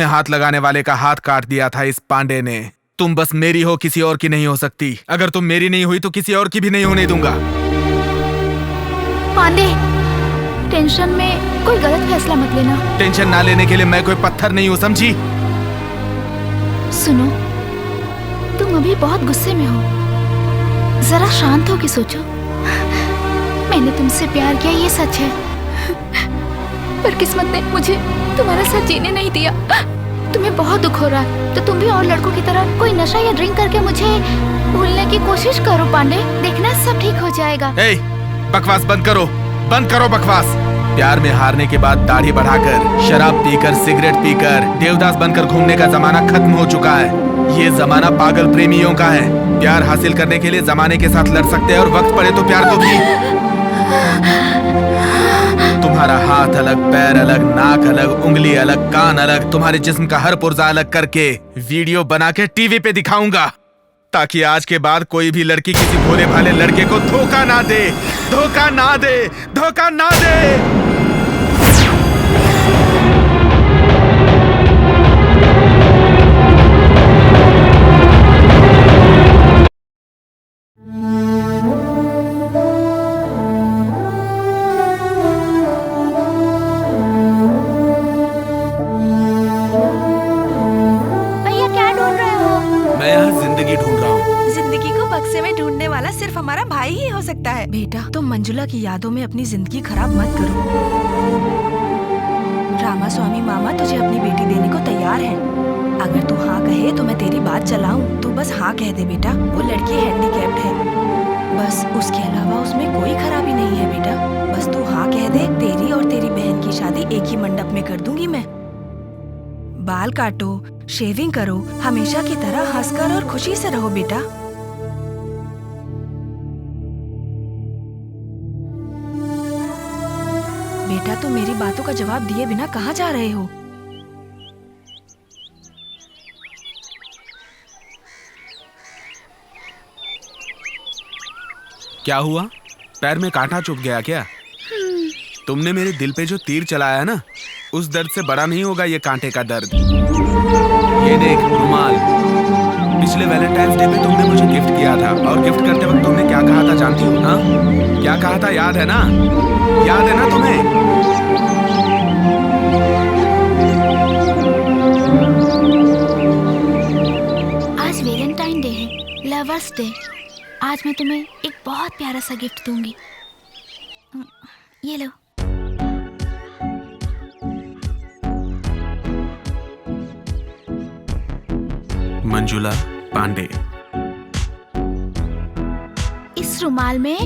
तुम्हें हाथ लगाने वाले का हाथ काट दिया था इस पांडे ने। तुम बस मेरी हो, किसी और की नहीं हो सकती। अगर तुम मेरी नहीं हुई तो किसी और की भी नहीं होने दूंगा। पांडे, टेंशन में कोई गलत फैसला मत लेना। टेंशन ना लेने के लिए मैं कोई पत्थर नहीं हूँ, समझी? सुनो, तुम अभी बहुत गुस्से में हो, जरा शांत हो के सोचो। मैंने तुमसे प्यार किया, ये सच है, पर किस्मत ने मुझे तुम्हारा साथ जीने नहीं दिया। तुम्हें बहुत दुख हो रहा है तो तुम भी और लड़कों की तरह कोई नशा या ड्रिंक करके मुझे भूलने की कोशिश करो पांडे, देखना सब ठीक हो जाएगा। बकवास बंद करो, बंद करो बकवास। प्यार में हारने के बाद दाढ़ी बढ़ाकर, शराब पीकर, सिगरेट पीकर, देवदास बनकर घूमने का जमाना खत्म हो चुका है। ये जमाना पागल प्रेमियों का है। प्यार हासिल करने के लिए जमाने के साथ लड़ सकते हैं और वक्त पड़े तो प्यार को भी। तुम्हारा हाथ अलग, पैर अलग, नाक अलग, उंगली अलग, कान अलग, तुम्हारे जिस्म का हर पुर्जा अलग करके वीडियो बना के टीवी पे दिखाऊंगा, ताकि आज के बाद कोई भी लड़की किसी भोले भाले लड़के को धोखा ना दे, धोखा ना दे, धोखा ना दे। भैया क्या ढूंढ रहे हो? मैं यहाँ जिंदगी ढूंढ रहा हूँ। जिंदगी को बक्से में ढूंढने वाला सिर्फ हमारा भाई ही हो सकता है। बेटा, तुम मंजुला की यादों में अपनी जिंदगी खराब मत करो। रामास्वामी मामा तुझे अपनी बेटी देने को तैयार है। अगर तू हाँ कहे तो मैं तेरी बात चलाऊं। तू बस हाँ कह दे बेटा। वो लड़की हैंडीकैप्ड है, बस उसके अलावा उसमें कोई खराबी नहीं है बेटा। बस तू हाँ कह दे, तेरी और तेरी बहन की शादी एक ही मंडप में कर दूंगी मैं। बाल काटो, शेविंग करो, हमेशा की तरह हंसकर और खुशी से रहो बेटा। बेटा, तुम मेरी बातों का जवाब दिए बिना कहाँ जा रहे हो? क्या हुआ? पैर में कांटा चुभ गया क्या? तुमने मेरे दिल पे जो तीर चलाया ना, उस दर्द से बड़ा नहीं होगा ये कांटे का दर्द। ये देख रुमाल, पिछले वैलेंटाइंस डे पे तुमने मुझे गिफ्ट किया था, और गिफ्ट करते वक्त तुमने क्या कहा था जानती हो? हाँ, क्या कहा था? याद है ना? याद है ना तुम्हें? आज वैलेंटाइन डे है, लवर्स डे। आज मैं तुम्हें एक बहुत प्यारा सा गिफ्ट दूंगी। ये लो। मंजुला पांडे। इस रुमाल में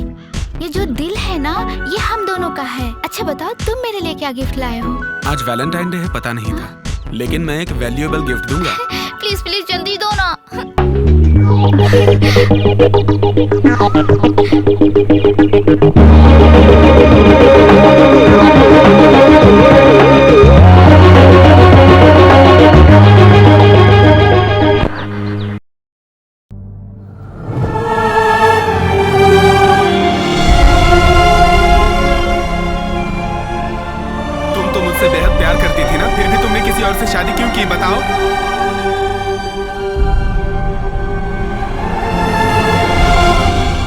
ये जो दिल है ना, ये हम दोनों का है। अच्छा बताओ, तुम मेरे लिए क्या गिफ्ट लाए हो? आज वैलेंटाइन डे है, पता नहीं था, लेकिन मैं एक वैल्यूएबल गिफ्ट दूंगा। प्लीज प्लीज जल्दी दो ना। तुम तो मुझसे बेहद प्यार करती थी ना, फिर भी तुमने किसी और से शादी क्यों की, बताओ?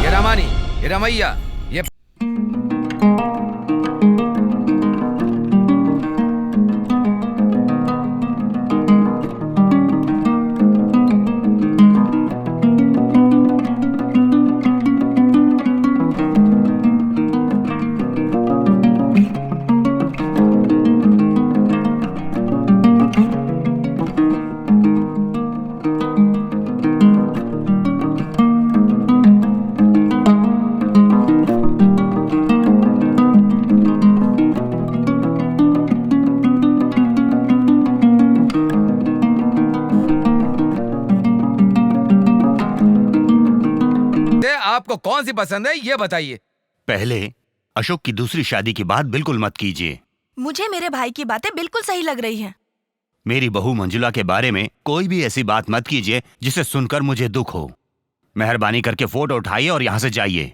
ये रामानी, ये रमैया, ये आपको कौन सी पसंद है ये बताइए। पहले अशोक की दूसरी शादी की बात बिल्कुल मत कीजिए। मुझे मेरे भाई की बातें बिल्कुल सही लग रही हैं। मेरी बहू मंजुला के बारे में कोई भी ऐसी बात मत कीजिए जिसे सुनकर मुझे दुख हो। मेहरबानी करके फोटो उठाइए और यहां से जाइए।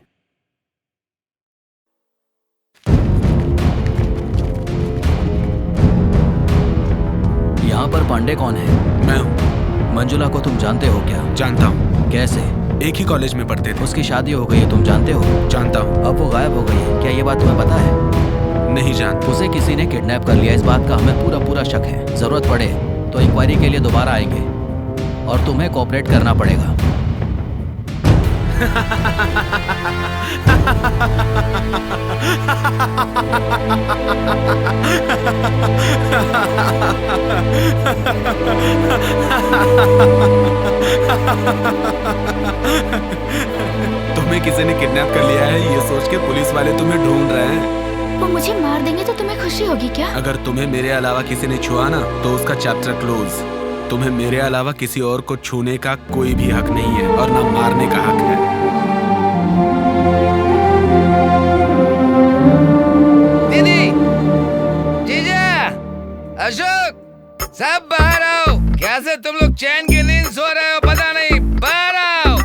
यहाँ यहाँ पर पांडे कौन है? मैं हूँ। मंजुला को तुम जानते हो क्या? जानता हूँ। कैसे? एक ही कॉलेज में पढ़ते थे। उसकी शादी हो गई है, तुम जानते हो? जानता हूँ। अब वो गायब हो गई है, क्या ये बात तुम्हें पता है? नहीं जानता। उसे किसी ने किडनैप कर लिया, इस बात का हमें पूरा शक है। जरूरत पड़े तो इंक्वायरी के लिए दोबारा आएंगे और तुम्हें कोऑपरेट करना पड़ेगा। तुम्हें किसी ने किडनैप कर लिया है ये सोच के पुलिस वाले तुम्हें ढूंढ रहे हैं। वो मुझे मार देंगे तो तुम्हें खुशी होगी क्या? अगर तुम्हें मेरे अलावा किसी ने छुआ ना तो उसका चैप्टर क्लोज। तुम्हें मेरे अलावा किसी और को छूने का कोई भी हक नहीं है और ना मारने का हक है। दीदी, जीजा, अशोक, सब बाहर आओ। कैसे तुम लोग चैन की नींद सो रहे हो पता नहीं, बाहर आओ।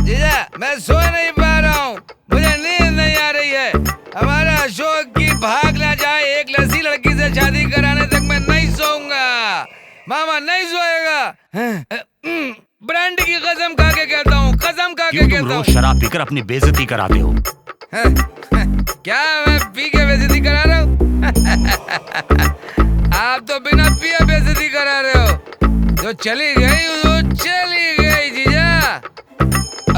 जीजा, मैं सो नहीं पा रहा हूँ, मुझे नींद नहीं आ रही है। हमारा अशोक की भाग ना जाए, एक लड़की लड़की से शादी कराने तक मैं नहीं सोऊंगा। मामा नहीं सोएगा। ब्रांड की कसम खा के कहता हूँ, कसम खा के क्यों तुम कहता हूँ। रोज शराब पीकर अपनी बेइज्जती कराते हो? क्या मैं पी के बेइज्जती करा रहा हूँ? आप तो बिना पिए बेइज्जती करा रहे हो। जो चली गई वो चली गई जीजा।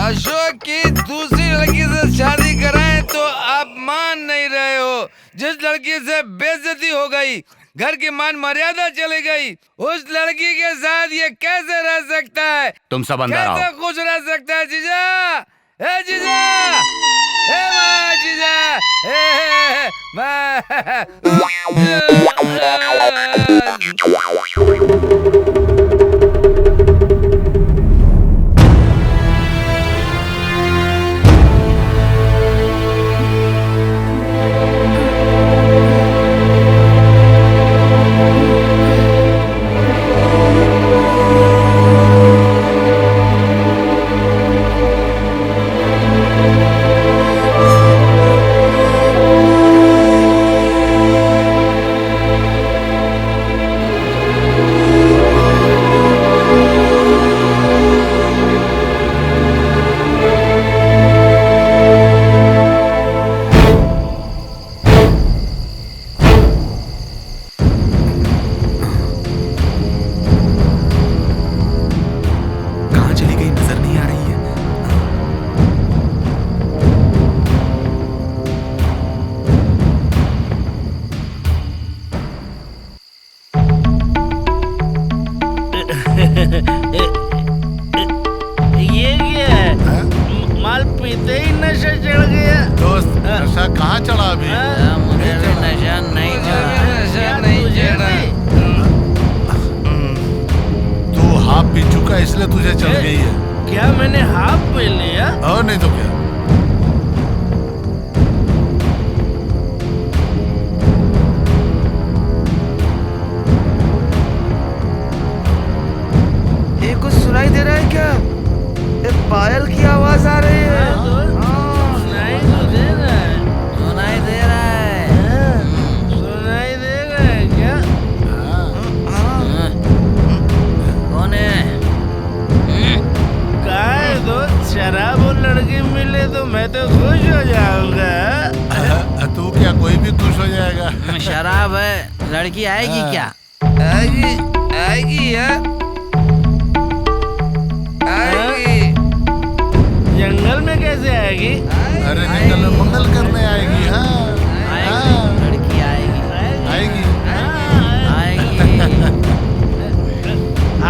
अशोक की दूसरी लड़की से शादी कराएं तो आप मान नहीं रहे हो। जिस लड़की से बेइज्जती हो गई, घर की मान मर्यादा चली गई, उस लड़की के साथ ये कैसे रह सकता है? तुम सब अंदर आओ। कैसे खुश रह सकता है जीजा? ए जीजा, ए माँ जीजा, ए ये क्या है? माल पीते ही नशा चढ़ गया। दोस्त, नशा कहाँ चढ़ा अभी? मुझे भी नशा नहीं चढ़ा। नशा नहीं चढ़ा। तू हाफ पी चुका इसलिए तुझे चढ़ गई है। क्या मैंने हाफ पी लिया? और नहीं तो क्या? ये कुछ सुनाई दे रहा है क्या? ये पायल की आवाज आ रही है। सुनाई तो दे रहा है। सुनाई दे रहा है। सुनाई दे रहा है क्या? कौन है? काय दो शराब और लड़की मिले तो मैं तो खुश हो जाऊंगा। तू क्या, कोई भी खुश हो जाएगा। शराब है, लड़की आएगी क्या? आएगी, आएगी है। जंगल में कैसे आएगी? अरे जंगल में मंगल करने आएगी। हाँ, लड़की आएगी। आएगी। आएगी।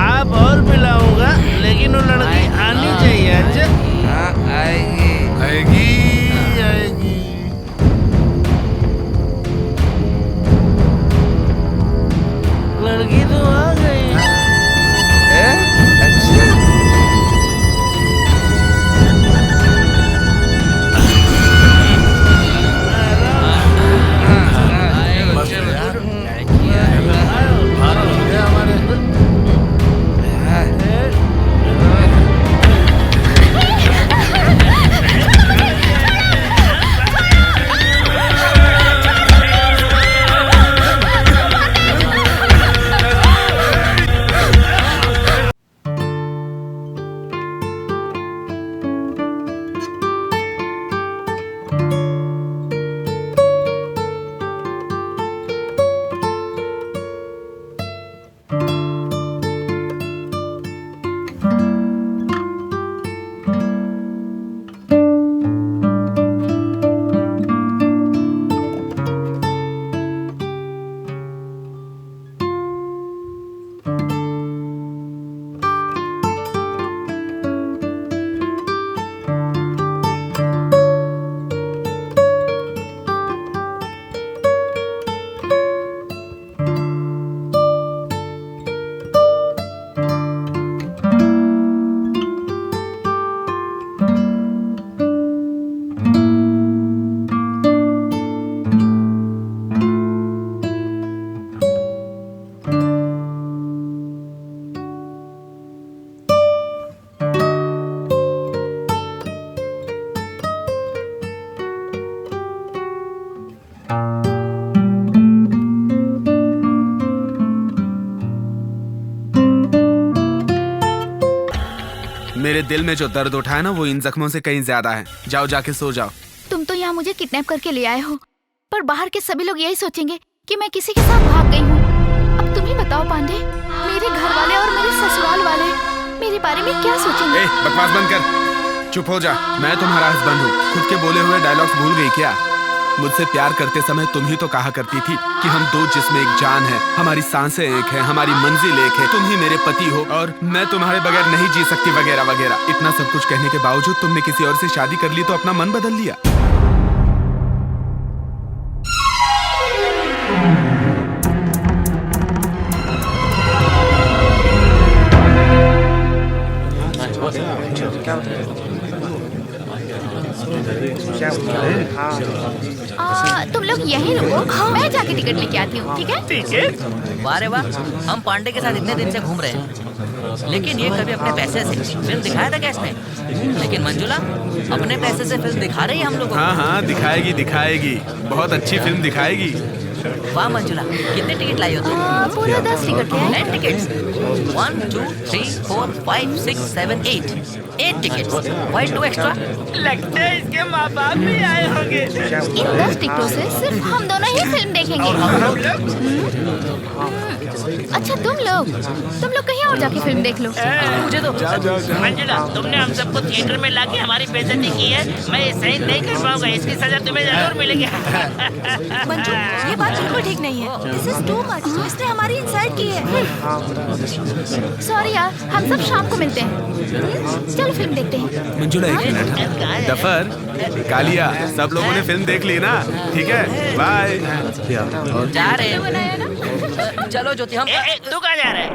आप और पिलाऊंगा, लेकिन वो लड़की आनी चाहिए। अच्छा, हाँ आएगी, आएगी, आएगी। लड़की तो आ गई। अच्छा। मेरे दिल में जो दर्द उठा है ना, वो इन जख्मों से कहीं ज्यादा है। जाओ, जाके सो जाओ। तुम तो यहाँ मुझे किडनैप करके ले आए हो, पर बाहर के सभी लोग यही सोचेंगे कि मैं किसी के साथ भाग गई हूँ। अब तुम ही बताओ पांडे, मेरे घर वाले और मेरे ससुराल वाले मेरे बारे में क्या सोचेंगे? बकवास बंद कर, चुप हो जा। मैं तुम्हारा हस्बैंड हूँ। खुद के बोले हुए डायलॉग्स भूल गई क्या? मुझसे प्यार करते समय तुम ही तो कहा करती थी कि हम दो जिस्म एक जान है, हमारी सांसें एक है, हमारी मंजिल एक है, तुम ही मेरे पति हो और मैं तुम्हारे बगैर नहीं जी सकती, वगैरह वगैरह। इतना सब कुछ कहने के बावजूद तुमने किसी और से शादी कर ली तो अपना मन बदल लिया। तुम लोग यहीं रुको, मैं जाके टिकट लेके आती हूँ, ठीक है? टिकट? वाह रे वाह, हम पांडे के साथ इतने दिन से घूम रहे हैं, लेकिन ये कभी अपने पैसे से फिल्म दिखाया था क्या इसने? लेकिन मंजुला अपने पैसे से फिल्म दिखा रही है हम लोगों को। हाँ, दिखाएगी दिखाएगी, बहुत अच्छी फिल्म दिखाएगी। वाह मंजुला, कितने टिकट लाई हो तुम? पूरा 10 टिकट है। 10 टिकट्स? 1 2 3 4 5 6 7 8 टिकट्स। Why 2 extra? लगता है इसके माँ बाप भी आए होंगे। इन 10 टिकटों से सिर्फ हम दोनों ही फिल्म देखेंगे। अच्छा तुम लोग कहीं और जाके फिल्म देख लो। मुझे तो मंजुला, तुमने हम सबको थिएटर में लाके हमारी बेइज्जती की है। मैं ये सही नहीं कर पाऊंगा, इसकी सजा तुम्हें जरूर मिलेगी। मंजू, ये बात बिल्कुल ठीक नहीं है। This is too much. इसने हमारी इंसल्ट की है। सॉरी यार, हम सब शाम को मिलते हैं। चलो फिल्म देखते हैं। मंजुला एक मिनट। डफर, कालिया, सब लोगों ने फिल्म देख ली ना? ठीक है, बाय। जा रहे चलो ज्योति, हम तू कहाँ जा रहा है?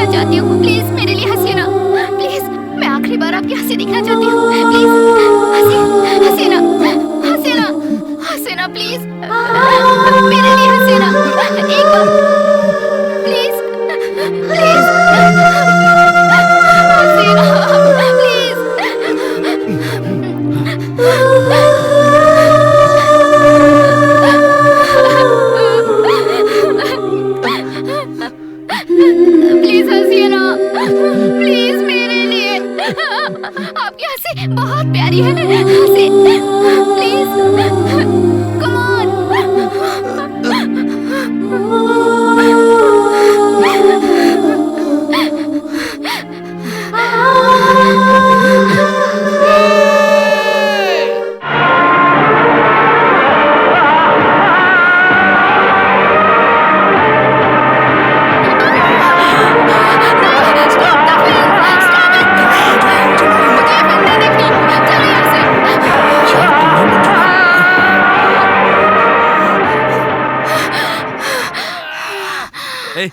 चाहती हूँ, प्लीज मेरे लिए हंसिए ना, प्लीज मैं आखिरी बार आपकी हंसी देखना चाहती हूँ, प्लीज हंसिए ना, हंसिए ना, हंसिए ना प्लीज, मेरे लिए हंसिए ना एक बार, प्लीज प्लीज हंसिए ना प्लीज। मुझसे बहुत प्यारी है। हंसे प्लीज, कम ऑन।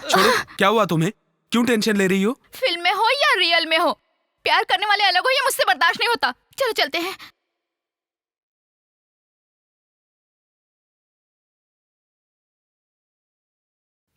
छोड़ो, क्या हुआ तुम्हें? क्यों टेंशन ले रही हो? फिल्म में हो या रियल में हो, प्यार करने वाले अलग हो, ये मुझसे बर्दाश्त नहीं होता। चलो चलते हैं।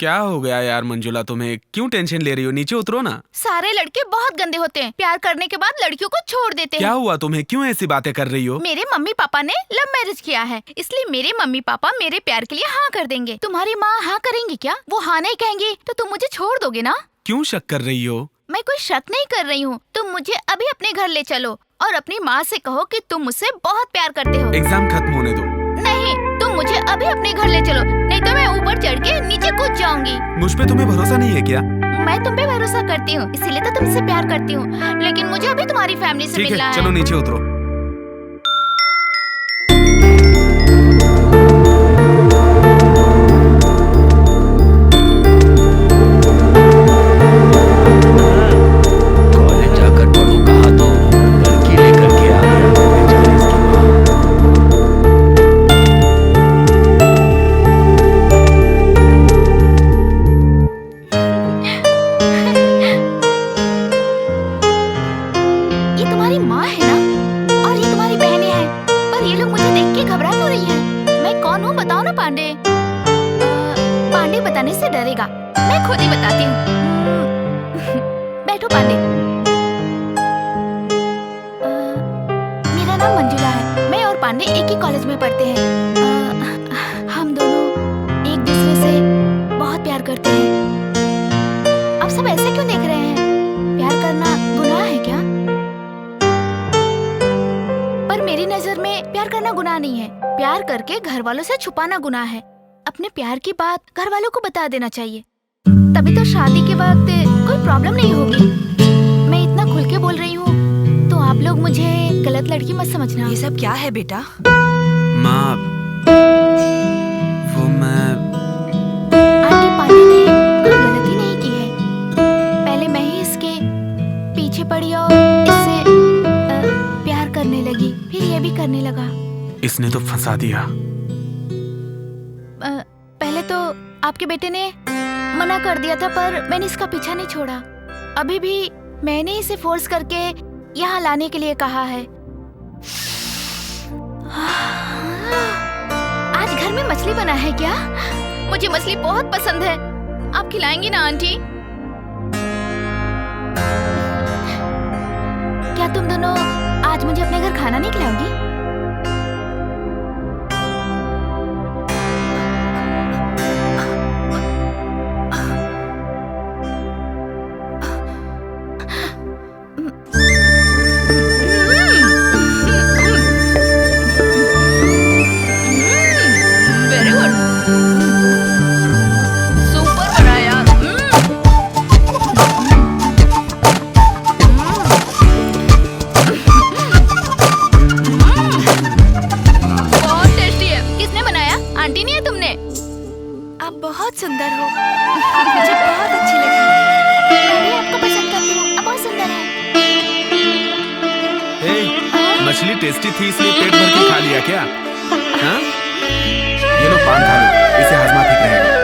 क्या हो गया यार मंजुला, तुम्हें क्यों टेंशन ले रही हो? नीचे उतरो ना। सारे लड़के बहुत गंदे होते हैं, प्यार करने के बाद लड़कियों को छोड़ देते हैं। क्या हुआ तुम्हें? क्यों ऐसी बातें कर रही हो? मेरे मम्मी पापा ने लव मैरिज किया है, इसलिए मेरे मम्मी पापा मेरे प्यार के लिए हाँ कर देंगे। तुम्हारी माँ हाँ करेंगी क्या? वो हाँ नहीं कहेंगी तो तुम मुझे छोड़ दोगे ना? क्यों शक कर रही हो? मैं कोई शक नहीं कर रही हूँ। तुम मुझे अभी अपने घर ले चलो और अपनी माँ से कहो कि तुम मुझसे बहुत प्यार करते हो। एग्जाम खत्म होने दो। नहीं, तुम मुझे अभी अपने घर ले चलो, नहीं तो मैं ऊपर चढ़ के नीचे कूद जाऊंगी। मुझ पे तुम्हें भरोसा नहीं है क्या? मैं तुम पे भरोसा करती हूँ, इसीलिए तो तुमसे प्यार करती हूँ, लेकिन मुझे अभी तुम्हारी फैमिली से मिलना है। चलो नीचे उतरो। छुपाना गुनाह है। अपने प्यार की बात घर वालों को बता देना चाहिए, तभी तो शादी के वक्त कोई प्रॉब्लम नहीं होगी। मैं इतना खुल के बोल रही हूँ तो आप लोग मुझे गलत लड़की मत समझना। ये सब क्या है बेटा? माँ, वो मैं आंटी पांडे ने कोई गलती नहीं की है। पहले मैं ही इसके पीछे पड़ी और इससे प्यार करने लगी, फिर ये भी करने लगा। इसने तो फंसा दिया। पहले तो आपके बेटे ने मना कर दिया था, पर मैंने इसका पीछा नहीं छोड़ा। अभी भी मैंने इसे फोर्स करके यहाँ लाने के लिए कहा है। आज घर में मछली बना है क्या? मुझे मछली बहुत पसंद है। आप खिलाएंगी ना आंटी? क्या तुम दोनों आज मुझे अपने घर खाना नहीं खिलाओगी? मछली टेस्टी थी इसलिए पेट भर के खा लिया क्या? हाँ? ये लो पान खा लो, इसे हजमा ठीक रहेगा।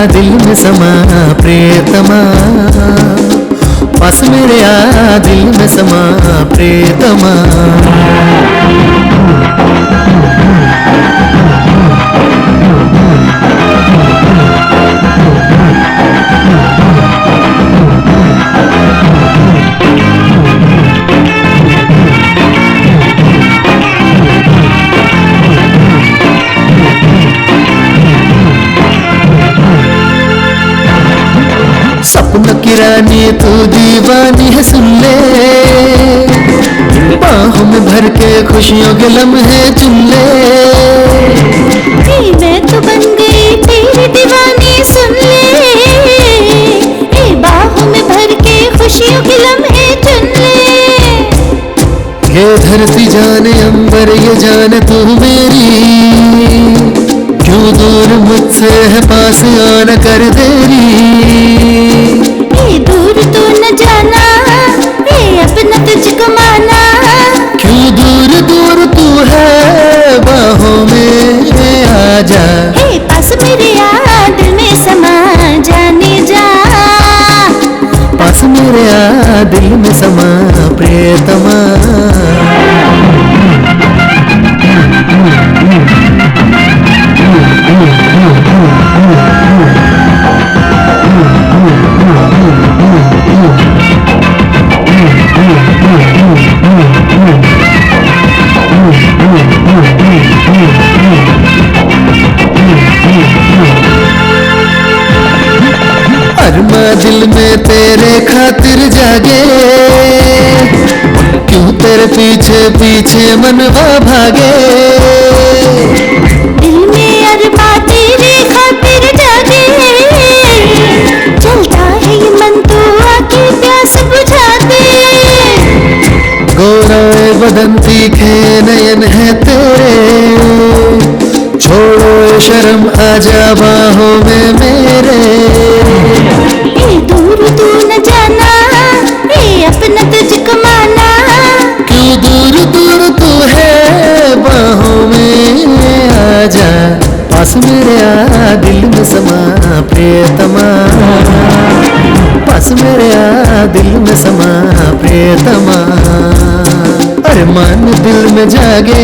दिल में समा प्रियतमा, पास मेरे आ दिल में समा प्रियतमा। सपनों की रानी तू दीवानी है, सुन ले बाहों में भर के खुशियों के लम्हे चुन ले। मैं तो बन गई तेरी दीवानी, सुन ले बाहों में भर के खुशियों के लम्हे चुन ले। ये धरती जाने अंबर ये जाने तू मेरी, क्यों दूर मुझसे है पास आना कर देरी। ये दूर तू न जाना, ये अपना तुझको माना। क्यों दूर दूर तू है बाहों में आजा। हे पास मेरे आ दिल में समा जाने जा, पास मेरे आ दिल में समा प्रियतमा। अरमा दिल में तेरे खातिर जागे, क्यों तेरे पीछे पीछे मनवा भागे। दिल में अरमा तेरे खातिर जागे, चलता है ये मन तो आके प्यास बुझा दे। गोराए बदन तीखे नयन है तेरे, छोड़ो शर्म आजा बाहों में मेरे। ये दूर तू न जाना, ये अपना तुझको माना। क्यों दूर दूर तू है बाहों में आजा, पास मेरे आ दिल में समा प्रियतमा, पास मेरे आ दिल में समा प्रियतमा। अरे मन दिल में जागे,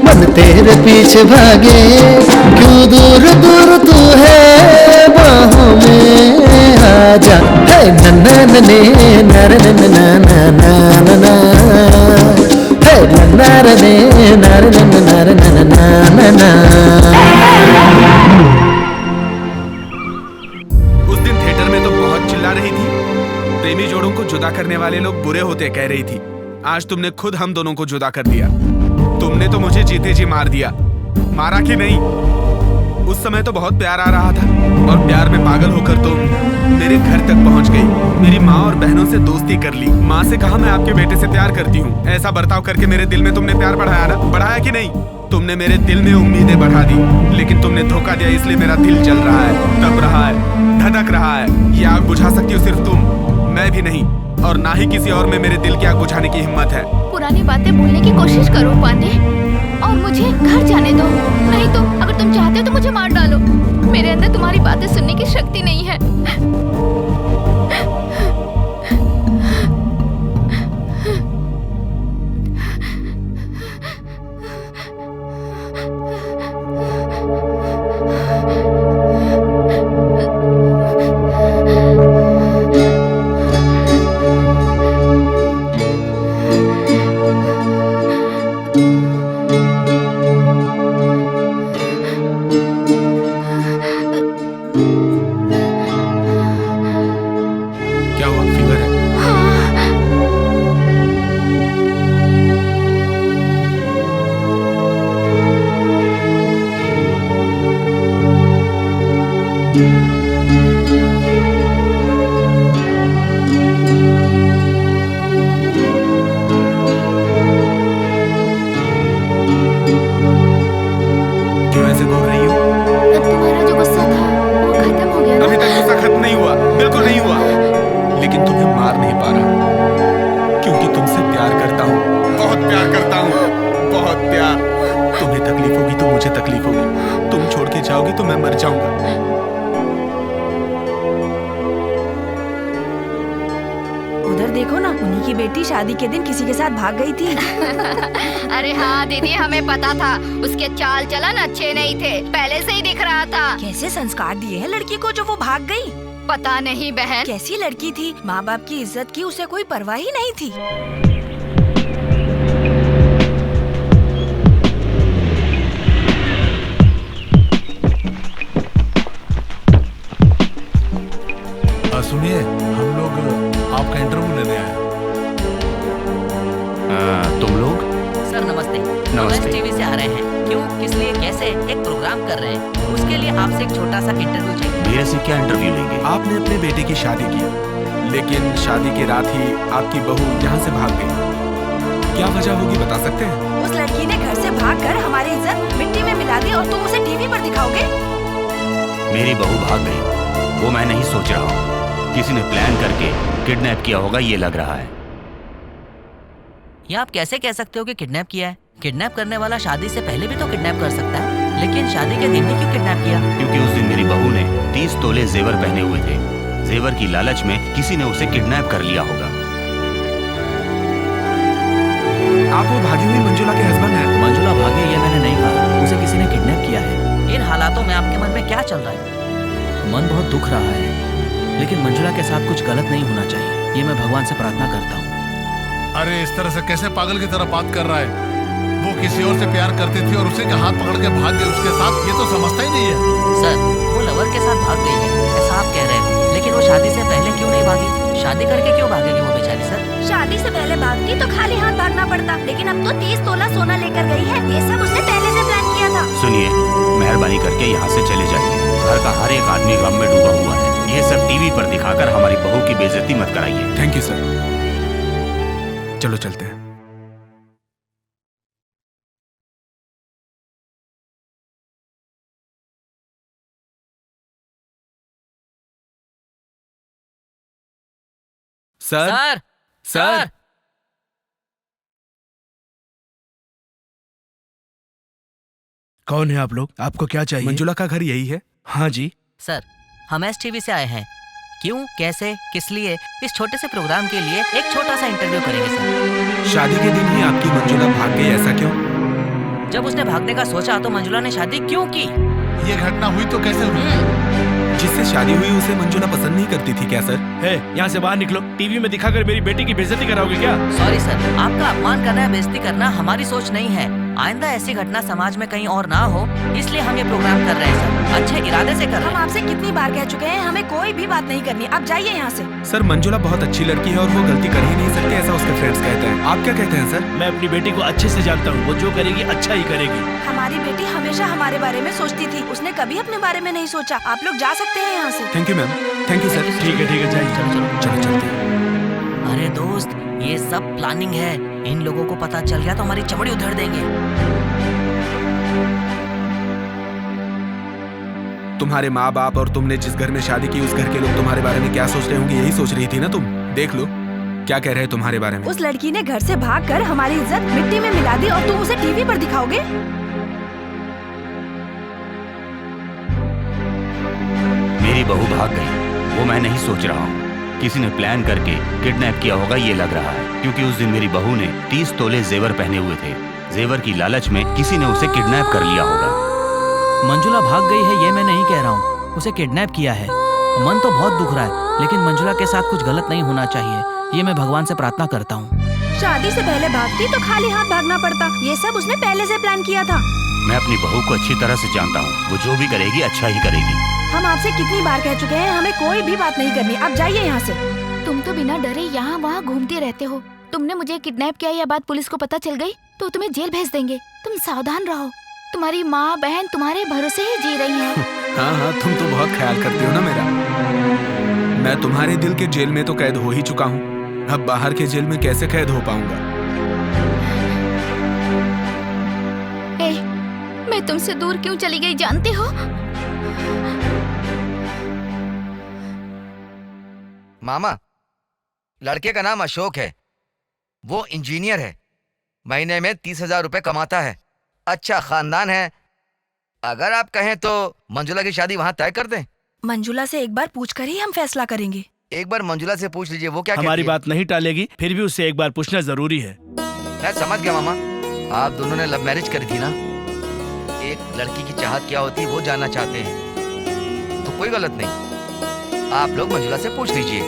मन तेरे पीछे भागे। क्यों दूर दूर तू है बाहों में आजा। है नन्ना नने नर नन्ना नाना ना, है नन्ना रने नर नर नन्ना ना। उस दिन थिएटर में तो बहुत चिल्ला रही थी, प्रेमी जोड़ों को जुदा करने वाले लोग बुरे होते कह रही थी। आज तुमने खुद हम दोनों को जुदा कर दिया। तुमने तो मुझे जीते जी मार दिया। मारा कि नहीं? उस समय तो बहुत प्यार आ रहा था और प्यार में पागल होकर तुम मेरे घर तक पहुंच गई। मेरी माँ और बहनों से दोस्ती कर ली। माँ से कहा मैं आपके बेटे से प्यार करती हूँ। ऐसा बर्ताव करके मेरे दिल में तुमने प्यार बढ़ाया ना? बढ़ाया कि नहीं? तुमने मेरे दिल में उम्मीदें बढ़ा दी, लेकिन तुमने धोखा दिया, इसलिए मेरा दिल जल रहा है, तप रहा है, धधक रहा है। ये आग बुझा सकती हो सिर्फ तुम, मैं भी नहीं, और ना ही किसी और में मेरे दिल की आग बुझाने की हिम्मत है। पुरानी बातें भूलने की कोशिश करो पांडे, और मुझे घर जाने दो। नहीं तो अगर तुम चाहते हो तो मुझे मार डालो। मेरे अंदर तुम्हारी बातें सुनने की शक्ति नहीं है। तुम्हें तकलीफ होगी तो मुझे तकलीफ होगी। तुम छोड़ के जाओगी तो मैं मर जाऊंगा। की बेटी शादी के दिन किसी के साथ भाग गई थी। अरे हाँ दीदी, हमें पता था। उसके चाल चलन अच्छे नहीं थे, पहले से ही दिख रहा था। कैसे संस्कार दिए हैं लड़की को जो वो भाग गई? पता नहीं बहन। कैसी लड़की थी, माँ बाप की इज्जत की उसे कोई परवाह ही नहीं थी। सुनिए, हम लोग आपका इंटरव्यू लेने आए। तुम लोग? सर नमस्ते। नमस्ते। टीवी से आ रहे हैं। क्यों, किस लिए, कैसे? एक प्रोग्राम कर रहे हैं, उसके लिए आपसे एक छोटा सा इंटरव्यू चाहिए। मेरे से क्या इंटरव्यू लेंगे? आपने अपने बेटे की शादी की, लेकिन शादी की रात ही आपकी बहू यहाँ से भाग गई। क्या वजह होगी बता सकते हैं? उस लड़की ने घर से भागकर हमारी इज्जत मिट्टी में मिला दी और तुम उसे टीवी पर दिखाओगे? मेरी बहू भाग गई, वो मैं नहीं सोच रहा हूँ। किसी ने प्लान करके किडनैप किया होगा, ये लग रहा है। ये आप कैसे कह सकते हो कि किडनैप किया है? किडनैप करने वाला शादी से पहले भी तो किडनैप कर सकता है, लेकिन शादी के दिन ही क्यों किडनैप किया? क्योंकि उस दिन मेरी बहू ने 30 तोले जेवर पहने हुए थे। जेवर की लालच में किसी ने उसे किडनैप कर लिया होगा। आप वो भागी हुई मंजुला के हस्बैंड हैं? मंजुला भागे ये मैंने नहीं कहा, उसे किसी ने किडनैप किया है। इन हालातों में आपके मन में क्या चल रहा है? मन बहुत दुख रहा है, लेकिन मंजुला के साथ कुछ गलत नहीं होना चाहिए, ये मैं भगवान से प्रार्थना करता हूँ। अरे इस तरह से कैसे पागल की तरह बात कर रहा है? वो किसी और से प्यार करती थी और उसे का हाथ पकड़ के भाग गई उसके साथ, ये तो समझता ही नहीं है। सर, वो लवर के साथ भाग गई है ऐसा आप कह रहे हो, लेकिन वो शादी से पहले क्यों नहीं भागी? शादी करके क्यों भागेगी वो बेचारी? सर, शादी से पहले भागती तो खाली हाथ भागना पड़ता, लेकिन अब तो 30 तोला सोना लेकर गई है। ये सब उसने पहले से प्लान किया था। सुनिए, मेहरबानी करके यहाँ से चले जाइए। घर का हर एक आदमी गम में डूबा हुआ है। ये सब टीवी पर दिखाकर हमारी बहू की बेइज्जती मत कराइए। थैंक यू सर, चलो चलते हैं। सर, सर, सर, कौन है आप लोग? आपको क्या चाहिए? मंजुला का घर यही है? हाँ जी। सर, हम टीवी से आए हैं। क्यों, कैसे, किस लिए? इस छोटे से प्रोग्राम के लिए एक छोटा सा इंटरव्यू करेंगे सर। शादी के दिन ही आपकी मंजुला भाग गई, ऐसा क्यों? जब उसने भागने का सोचा तो मंजुला ने शादी क्यों की? ये घटना हुई तो कैसे हुई? जिससे शादी हुई उसे मंजुला पसंद नहीं करती थी क्या सर? यहाँ से बाहर निकलो। टीवी में दिखाकर मेरी बेटी की बेइज्जती कराओगे क्या? सॉरी सर, आपका अपमान करना या बेइज्जती करना हमारी सोच नहीं है। आइंदा ऐसी घटना समाज में कहीं और ना हो, इसलिए हम ये प्रोग्राम कर रहे हैं सर। अच्छे इरादे से कर रहे हैं। हम आपसे कितनी बार कह चुके हैं, हमें कोई भी बात नहीं करनी। आप जाइए यहाँ से। सर, मंजुला बहुत अच्छी लड़की है और वो गलती कर ही नहीं सकती, ऐसा उसके फ्रेंड्स कहते हैं। आप क्या कहते हैं सर? मैं अपनी बेटी को अच्छे से जानता हूँ, वो जो करेगी अच्छा ही करेगी। हमारी बेटी हमेशा हमारे बारे में सोचती थी, उसने कभी अपने बारे में नहीं सोचा। आप लोग जा सकते हैं यहाँ से। Thank you ma'am. Thank you sir. ठीक है, जाइए। चलो चलते हैं। अरे दोस्त, ये सब प्लानिंग है। इन लोगों को पता चल गया तो हमारी चमड़ी उधेड़ देंगे। तुम्हारे माँ बाप और तुमने जिस घर में शादी की उस घर के लोग तुम्हारे बारे में क्या सोच रहे होंगे, यही सोच रही थी ना तुम? देख लो क्या कह रहे हैं तुम्हारे बारे में। उस लड़की ने घर से भागकर हमारी इज्जत मिट्टी में मिला दी और तुम उसे टीवी पर दिखाओगे? मेरी बहू भाग गई, वो मैं नहीं सोच रहा हूँ। किसी ने प्लान करके किडनैप किया होगा, ये लग रहा है। क्योंकि उस दिन मेरी बहू ने 30 तोले जेवर पहने हुए थे। जेवर की लालच में किसी ने उसे किडनैप कर लिया होगा। मंजुला भाग गई है ये मैं नहीं कह रहा हूँ, उसे किडनैप किया है। मन तो बहुत दुख रहा है, लेकिन मंजुला के साथ कुछ गलत नहीं होना चाहिए, ये मैं भगवान से प्रार्थना करता हूँ। शादी से पहले भागती तो खाली हाथ भागना पड़ता, ये सब उसने पहले से प्लान किया था। मैं अपनी बहू को अच्छी तरह से जानता हूँ, वो जो भी करेगी अच्छा ही करेगी। हम आपसे कितनी बार कह चुके हैं, हमें कोई भी बात नहीं करनी। आप जाइए यहाँ से। तुम तो बिना डरे यहाँ वहाँ घूमते रहते हो। तुमने मुझे किडनैप किया, यह बात पुलिस को पता चल गई तो तुम्हें जेल भेज देंगे। तुम सावधान रहो, तुम्हारी माँ बहन तुम्हारे भरोसे ही जी रही हैं। हाँ, तुम तो बहुत ख्याल करती हो ना मेरा। मैं तुम्हारे दिल के जेल में तो कैद हो ही चुका हूँ, अब बाहर के जेल में कैसे कैद हो पाऊंगा? मैं तुमसे दूर क्यों चली गई जानते हो? मामा, लड़के का नाम अशोक है, वो इंजीनियर है, महीने में 30,000 रुपए कमाता है, अच्छा खानदान है। अगर आप कहें तो मंजुला की शादी वहां तय कर दें। मंजुला से एक बार पूछकर ही हम फैसला करेंगे। एक बार मंजुला से पूछ लीजिए वो क्या हमारी कहती है। बात नहीं टालेगी, फिर भी उससे एक बार पूछना जरूरी है। मैं समझ गया मामा, आप दोनों ने लव मैरिज करी थी ना, एक लड़की की चाहत क्या होती है वो जानना चाहते हैं, तो कोई गलत नहीं, आप लोग मंजुला से पूछ लीजिए।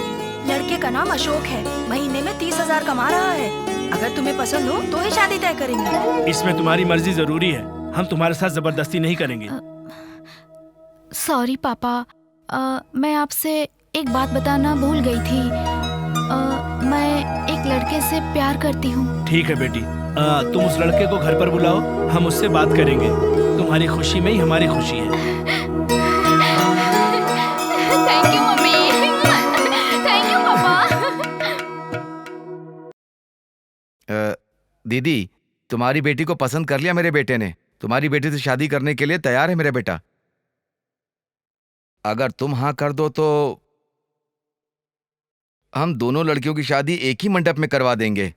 लड़के का नाम अशोक है, महीने में 30,000 कमा रहा है। अगर तुम्हें पसंद हो तो ही शादी तय करेंगे। इसमें तुम्हारी मर्जी जरूरी है, हम तुम्हारे साथ जबरदस्ती नहीं करेंगे। सॉरी पापा, मैं आपसे एक बात बताना भूल गई थी। मैं एक लड़के से प्यार करती हूँ। ठीक है बेटी, तुम उस लड़के को घर पर बुलाओ, हम उससे बात करेंगे। तुम्हारी खुशी में ही हमारी खुशी है। Thank you mummy, thank you पापा। दीदी, तुम्हारी बेटी को पसंद कर लिया मेरे बेटे ने, तुम्हारी बेटी से शादी करने के लिए तैयार है मेरा बेटा। अगर तुम हाँ कर दो तो हम दोनों लड़कियों की शादी एक ही मंडप में करवा देंगे।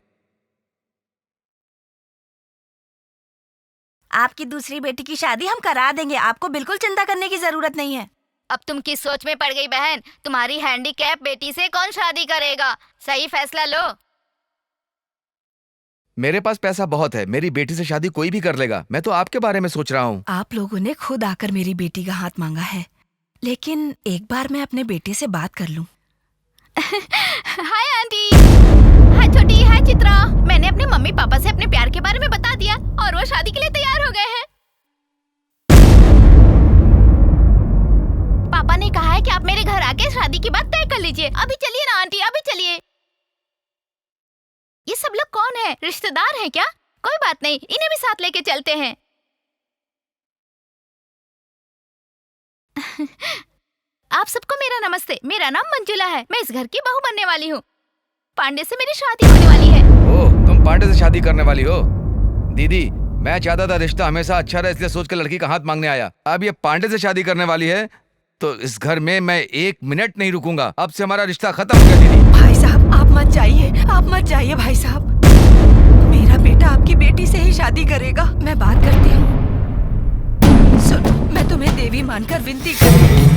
आपकी दूसरी बेटी की शादी हम करा देंगे, आपको बिल्कुल चिंता करने की जरूरत नहीं है। अब तुम किस सोच में पड़ गई बहन? तुम्हारी हैंडीकैप बेटी से कौन शादी करेगा? सही फैसला लो। मेरे पास पैसा बहुत है, मेरी बेटी से शादी कोई भी कर लेगा। मैं तो आपके बारे में सोच रहा हूँ। आप लोगों ने खुद आकर मेरी बेटी का हाथ मांगा है, लेकिन एक बार मैं अपने बेटे से बात कर लूं। Hi aunty. हाय छोटी, हाय चित्रा। मैंने अपने मम्मी पापा से अपने प्यार के बारे में बता दिया और वो शादी के लिए तैयार हो गए हैं। पापा ने कहा है कि आप मेरे घर आके शादी की बात तय कर लीजिए। अभी चलिए ना आंटी, अभी चलिए। ये सब लोग कौन है? रिश्तेदार हैं क्या? कोई बात नहीं, इन्हें भी साथ लेके चलते हैं। आप सबको मेरा नमस्ते। मेरा नाम मंजुला है, मैं इस घर की बहू बनने वाली हूँ। पांडे से मेरी शादी होने वाली है। ओह, तुम पांडे से शादी करने वाली हो? दीदी, मैं चाहता था रिश्ता हमेशा अच्छा रहे, इसलिए सोच के लड़की का हाथ मांगने आया। अब ये पांडे से शादी करने वाली है तो इस घर में मैं एक मिनट नहीं रुकूंगा। अब से हमारा रिश्ता खत्म हो गया। दीदी भाई साहब, आप मत जाइए, आप मत जाइए भाई साहब। मेरा बेटा आपकी बेटी से ही शादी करेगा। मैं बात करती हूँ। सुनो, मैं तुम्हें देवी मानकर विनती करती हूँ।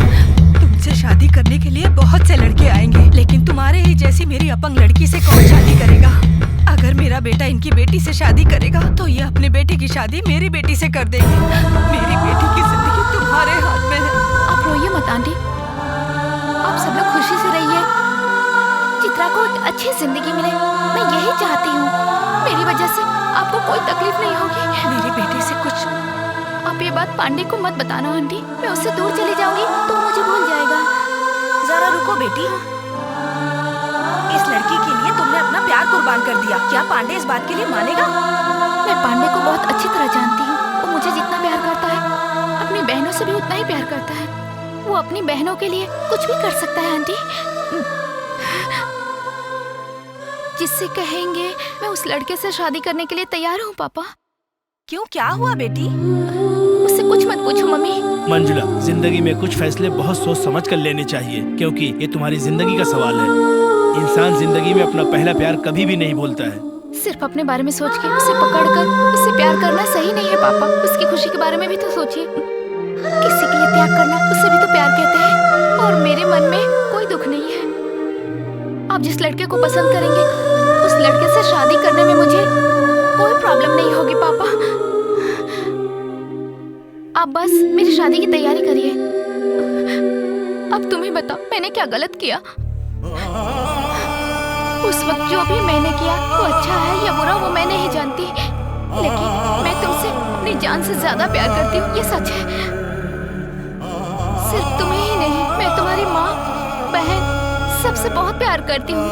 तुमसे शादी करने के लिए बहुत से लड़के आएंगे, लेकिन तुम्हारे ही जैसी मेरी अपंग लड़की से कौन शादी करेगा? अगर मेरा बेटा इनकी बेटी से शादी करेगा तो ये अपने बेटे की शादी मेरी बेटी से कर देंगे। मेरी बेटी की जिंदगी तुम्हारे हाथ में है। आप रोइए मत आंटी, आप सब लोग खुशी से रहिए। चित्रा को एक अच्छी जिंदगी मिले, मैं यही चाहती हूँ। मेरी वजह से आपको कोई तकलीफ नहीं होगी। मेरी बेटी से कुछ आप ये बात पांडे को मत बताना आंटी, मैं उससे दूर चली जाऊंगी तो मुझे भूल जाएगा। जरा रुको बेटी, इस लड़की के लिए तुमने अपना प्यार कुर्बान कर दिया, क्या पांडे इस बात के लिए मानेगा? मैं पांडे को बहुत अच्छी तरह जानती हूँ। वो मुझे जितना प्यार करता है, अपनी बहनों से भी उतना ही प्यार करता है। वो अपनी बहनों के लिए कुछ भी कर सकता है आंटी। जिससे कहेंगे मैं उस लड़के से शादी करने के लिए तैयार हूँ। पापा, क्यों, क्या हुआ बेटी? मुझसे कुछ मत पूछो मम्मी। मंजुला, जिंदगी में कुछ फैसले बहुत सोच समझ कर लेने चाहिए, क्योंकि ये तुम्हारी जिंदगी का सवाल है। इंसान जिंदगी में अपना पहला प्यार कभी भी नहीं भूलता है। सिर्फ अपने बारे में सोच के उसे पकड़कर उससे प्यार करना सही नहीं है पापा। उसकी खुशी के बारे में भी तो सोचिए। किसी के लिए त्याग करना, उसे भी तो प्यार कहते हैं। और मेरे मन में कोई दुख नहीं है। आप जिस लड़के को पसंद करेंगे, उस लड़के से शादी करने में मुझे कोई प्रॉब्लम नहीं होगी पापा। आप बस मेरी शादी की तैयारी करिए। अब तुम ही बताओ, मैंने क्या गलत किया? उस वक्त जो भी मैंने किया वो अच्छा है या बुरा वो मैं नहीं जानती, लेकिन मैं तुमसे अपनी जान से ज्यादा प्यार करती हूँ, ये सच है। सिर्फ तुम्हें ही नहीं, मैं तुम्हारी माँ, बहन, सबसे बहुत प्यार करती हूँ।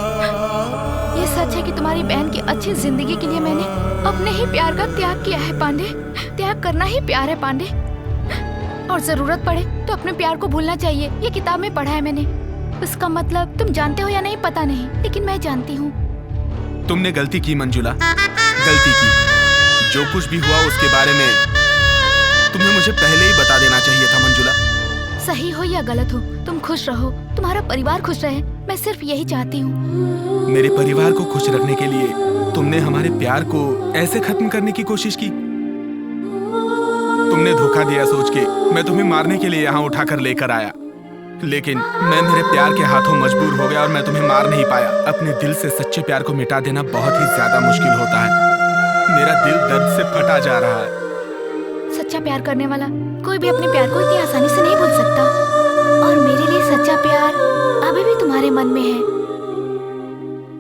ये सच है कि तुम्हारी बहन की अच्छी जिंदगी के लिए मैंने अपने ही प्यार का त्याग किया है पांडे। त्याग करना ही प्यार है पांडे। और जरूरत पड़े तो अपने प्यार को भूलना चाहिए। ये किताब में पढ़ा है मैंने। उसका मतलब तुम जानते हो या नहीं पता नहीं, लेकिन मैं जानती हूँ। तुमने गलती की मंजुला, गलती की। जो कुछ भी हुआ उसके बारे में तुम्हें मुझे पहले ही बता देना चाहिए था मंजुला। सही हो या गलत हो, तुम खुश रहो, तुम्हारा परिवार खुश रहे, मैं सिर्फ यही चाहती हूँ। मेरे परिवार को खुश रखने के लिए तुमने हमारे प्यार को ऐसे खत्म करने की कोशिश की। तुमने धोखा दिया सोच के मैं तुम्हें मारने के लिए यहाँ उठाकर लेकर आया, लेकिन मैं मेरे प्यार के हाथों मजबूर हो गया और मैं तुम्हें मार नहीं पाया। अपने दिल से सच्चे प्यार को मिटा देना बहुत ही ज्यादा मुश्किल होता है। मेरा दिल दर्द से फटा जा रहा है। सच्चा प्यार करने वाला कोई भी अपने प्यार को इतनी आसानी से नहीं भूल सकता, और मेरे लिए सच्चा प्यार अभी भी तुम्हारे मन में है।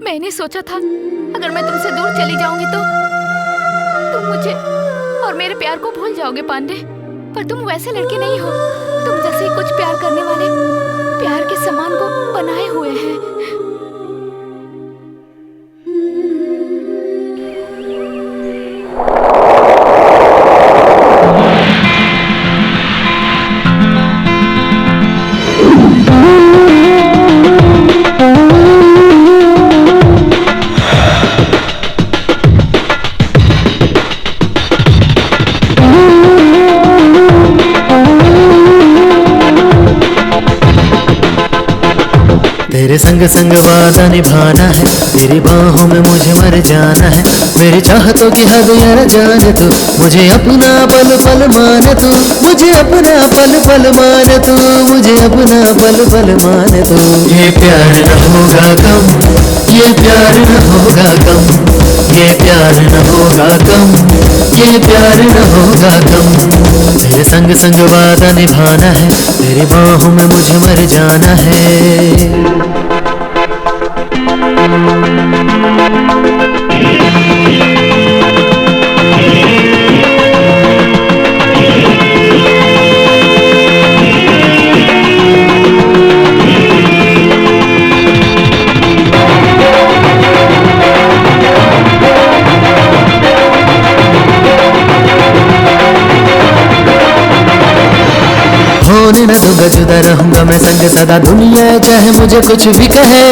मैंने सोचा था अगर मैं तुमसे दूर चली जाऊंगी तो तुम मुझे और मेरे प्यार को भूल जाओगे पांडे, पर तुम वैसे लड़के नहीं हो। तुम जैसे कुछ प्यार करने वाले प्यार के समान को बनाए हुए हैं। तेरे संग संग वादा निभाना है, तेरी बाहों में मुझे मर जाना है। मेरी चाहतों की हद यार जान तू, मुझे अपना पल पल मान तू, मुझे अपना पल पल मान तू, मुझे अपना पल पल मान तू। ये प्यार न होगा कम, ये प्यार न होगा कम, ये प्यार न होगा कम, ये प्यार न होगा कम। तेरे संग संग वादा निभाना है, तेरी बाहों में मुझे मर जाना है। होने न दूंगा जुदा रहूंगा मैं संग सदा, दुनिया चाहे मुझे कुछ भी कहे।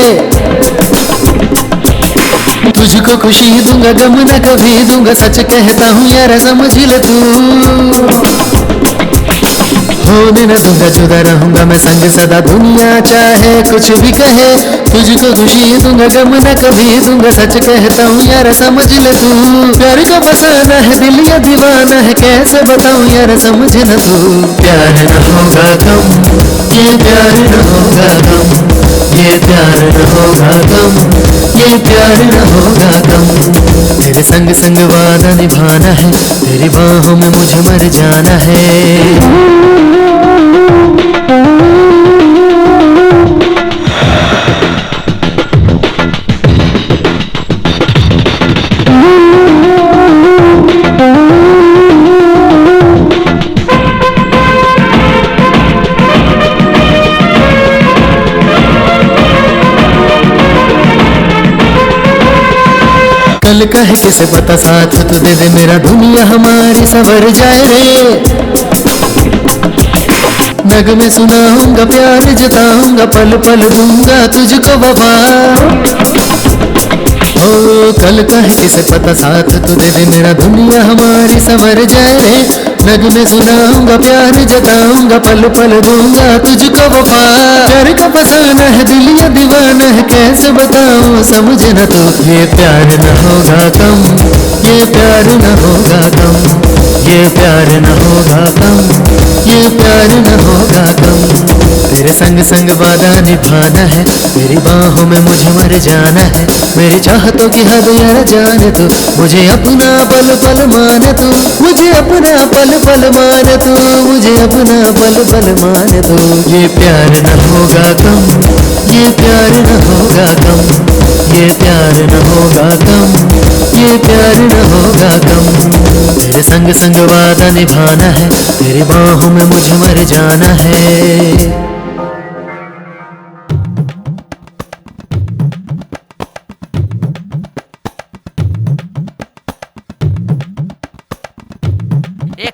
तुझको खुशी दूंगा गम न कभी दूंगा, सच कहता हूँ यार समझ ले तू। होने न दूंगा जुदा रहूंगा मैं संग सदा, दुनिया चाहे कुछ भी कहे। तुझको खुशी दूंगा गम न कभी दूंगा, सच कहता हूँ यार समझ ले तू। प्यार का बसाना है दिल या दीवाना है, कैसे बताऊँ यार समझ न तू। प्यार न होगा कम, ये प्यार न होगा कम, ये प्यार न होगा कम, ये प्यार न होगा कम। तेरे संग संग वादा निभाना है, तेरी बाहों में मुझे मर जाना है। कल कह किसे पता साथ तो दे दे मेरा, दुनिया हमारी संवर जाए रे। नग में सुनाऊंगा प्यार जताऊंगा, पल पल दूंगा तुझको वफा। ओ कल कह किसे पता साथ तो दे दे मेरा, दुनिया हमारी संवर जाए रे। नग में सुनाऊंगा प्यार जताऊंगा, पल पल दूंगा तुझको वफा। प्यार का फसाना है दिल या दीवाना है, कैसे बताऊं समझ न तू। ये प्यार न होगा कम, ये प्यार न होगा कम, ये प्यार न होगा कम, ये प्यार न होगा कम। तेरे संग संग वादा निभाना है, तेरी बाहों में मुझे मर जाना है। मेरी चाहतों की हद यार जान तू, मुझे अपना पल पल मान तू, मुझे अपना पल पल मान तू, मुझे अपना पल पल मान तू। ये प्यार न होगा कम, ये प्यार न होगा कम, ये प्यार न होगा कम, ये प्यार न होगा कम। तेरे संग संग वादा निभाना है, तेरी बाहों में मुझे मर जाना है।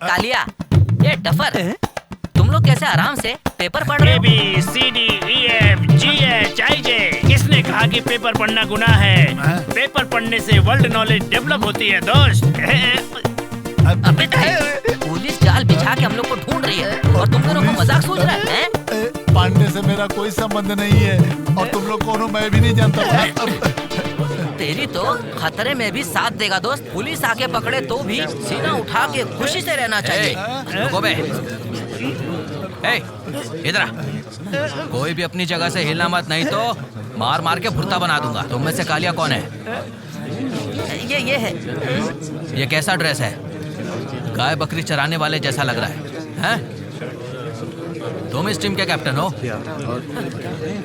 कालिया, ये डफर, तुम लोग कैसे आराम से पेपर पढ़ रहे हो? A, B, C, D, E, F, G, H, I, J। किसने कहा कि पेपर पढ़ना गुनाह है? पेपर पढ़ने से वर्ल्ड नॉलेज डेवलप होती है दोस्त। अबे पुलिस जाल बिछा के हम लोग को ढूंढ रही है और तुम दोनों को मजाक सोच रहा है? पांडे से मेरा कोई संबंध नहीं है और तुम लोग कौन हो मैं भी नहीं जानता। तेरी तो खतरे में भी साथ देगा दोस्त। पुलिस आके पकड़े तो भी सीना उठा के खुशी से रहना चाहिए। रुको बे। ए, इधर आ। कोई भी अपनी जगह से हिलना मत, नहीं तो मार मार के भुर्ता बना दूंगा। तुम में से कालिया कौन है? ये है। ये कैसा ड्रेस है? गाय बकरी चराने वाले जैसा लग रहा है, हैं? तुम इस टीम के कैप्टन हो?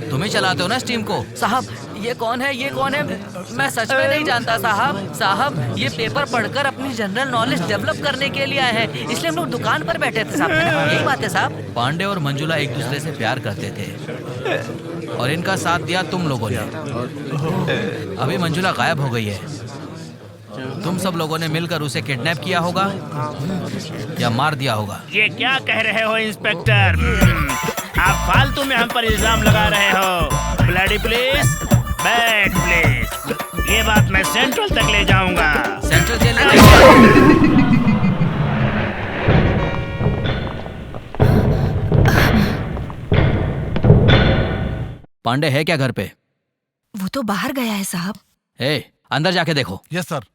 तुम ही चलाते हो ना इस टीम को? साहब ये कौन है, ये कौन है? मैं सच में नहीं जानता साहब। साहब ये पेपर पढ़कर अपनी जनरल नॉलेज डेवलप करने के लिए आए हैं, इसलिए हम लोग दुकान पर बैठे थे साहब। यही बात है साहब। पांडे और मंजुला एक दूसरे से प्यार करते थे और इनका साथ दिया तुम लोगों ने। अभी मंजुला गायब हो गई है। तुम सब लोगों ने मिलकर उसे किडनैप किया होगा या मार दिया होगा। ये क्या कह रहे हो इंस्पेक्टर? आप फालतू में हम पर इल्जाम लगा रहे हो। ब्लडी पुलिस, बैड पुलिस, ये बात मैं सेंट्रल तक ले जाऊंगा। सेंट्रल जेल ले पांडे है क्या घर पे? वो तो बाहर गया है साहब। ए, अंदर जाके देखो। Yes sir.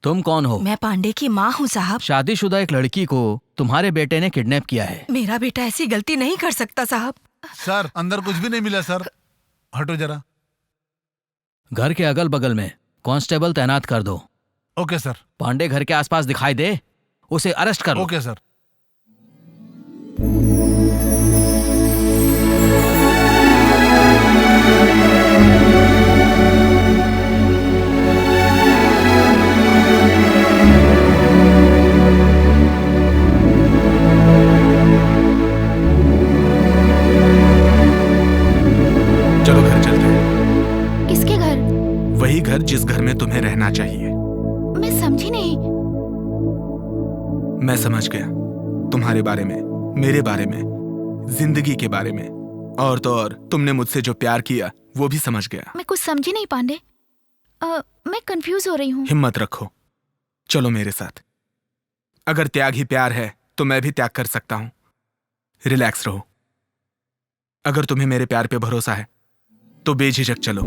तुम कौन हो? मैं पांडे की माँ हूँ साहब। शादीशुदा एक लड़की को तुम्हारे बेटे ने किडनैप किया है। मेरा बेटा ऐसी गलती नहीं कर सकता साहब। सर अंदर कुछ भी नहीं मिला सर। हटो जरा। घर के अगल बगल में कांस्टेबल तैनात कर दो। Okay sir. पांडे घर के आसपास दिखाई दे, उसे अरेस्ट करो। Okay sir. चलो घर चलते हैं। किसके घर? वही घर जिस घर में तुम्हें रहना चाहिए। मैं समझी नहीं। मैं समझ गया तुम्हारे बारे में, मेरे बारे में, जिंदगी के बारे में, और तो और तुमने मुझसे जो प्यार किया वो भी समझ गया। मैं कुछ समझी नहीं पांडे। मैं कंफ्यूज हो रही हूँ। हिम्मत रखो, चलो मेरे साथ। अगर त्याग ही प्यार है तो मैं भी त्याग कर सकता हूं। रिलैक्स रहो। अगर तुम्हें मेरे प्यार पे भरोसा है तो बेझिझक चलो।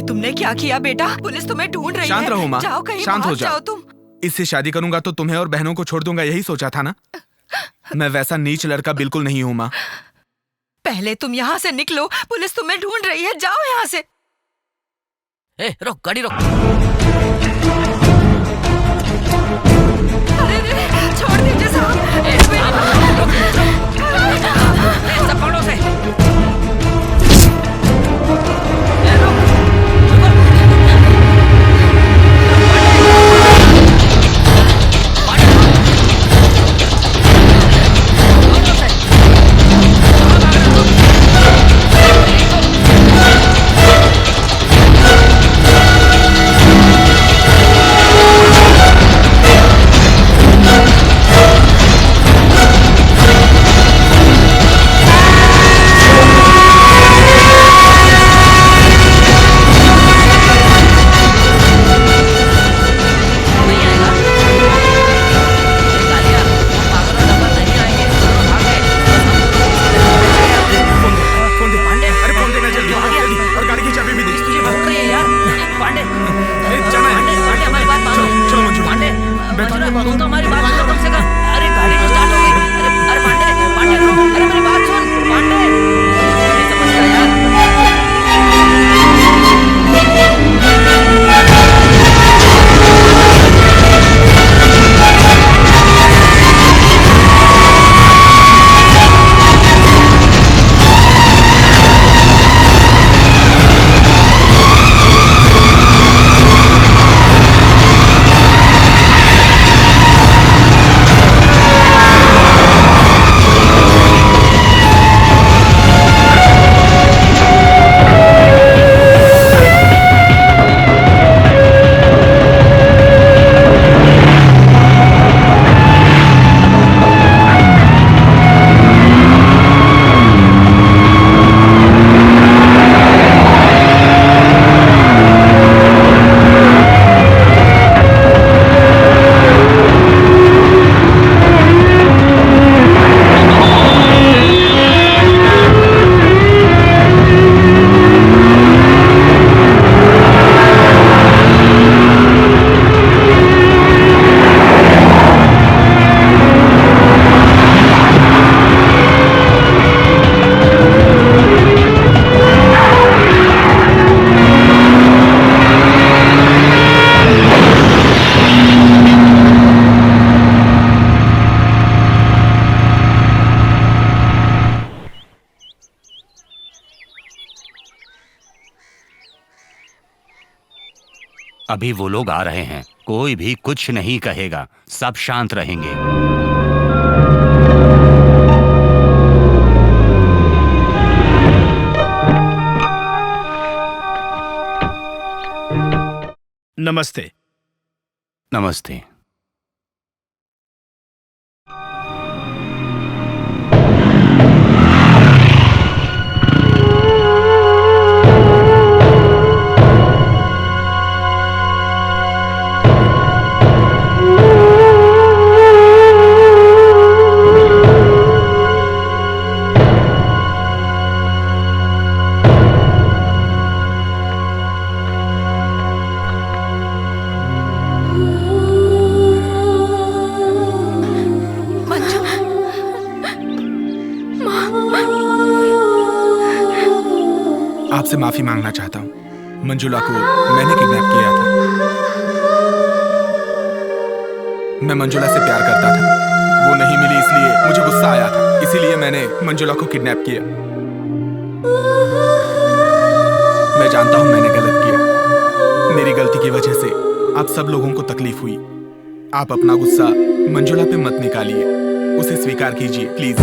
तुमने क्या किया बेटा? पुलिस तुम्हें ढूंढ रही है। शांत रहो माँ, जाओ कहीं शांत हो भाग जाओ तुम। इससे शादी करूंगा तो तुम्हें और बहनों को छोड़ दूंगा, यही सोचा था ना? मैं वैसा नीच लड़का बिल्कुल नहीं हूँ माँ। पहले तुम यहाँ से निकलो, पुलिस तुम्हें ढूंढ रही है। जाओ यहाँ से। ए, रोक गाड़ी रोक। अरे छोड़ दीजिए साहब। सब पकड़ो से। अभी वो लोग आ रहे हैं, कोई भी कुछ नहीं कहेगा, सब शांत रहेंगे। नमस्ते। नमस्ते। आपसे माफी मांगना चाहता हूँ। मंजुला को मैंने किडनैप किया था। मैं मंजुला से प्यार करता था, वो नहीं मिली इसलिए मुझे गुस्सा आया था, इसीलिए मैंने मंजुला को किडनैप किया। मैं जानता हूँ मैंने गलत किया, मेरी गलती की वजह से आप सब लोगों को तकलीफ हुई। आप अपना गुस्सा मंजुला पे मत निकालिए, उसे स्वीकार कीजिए प्लीज।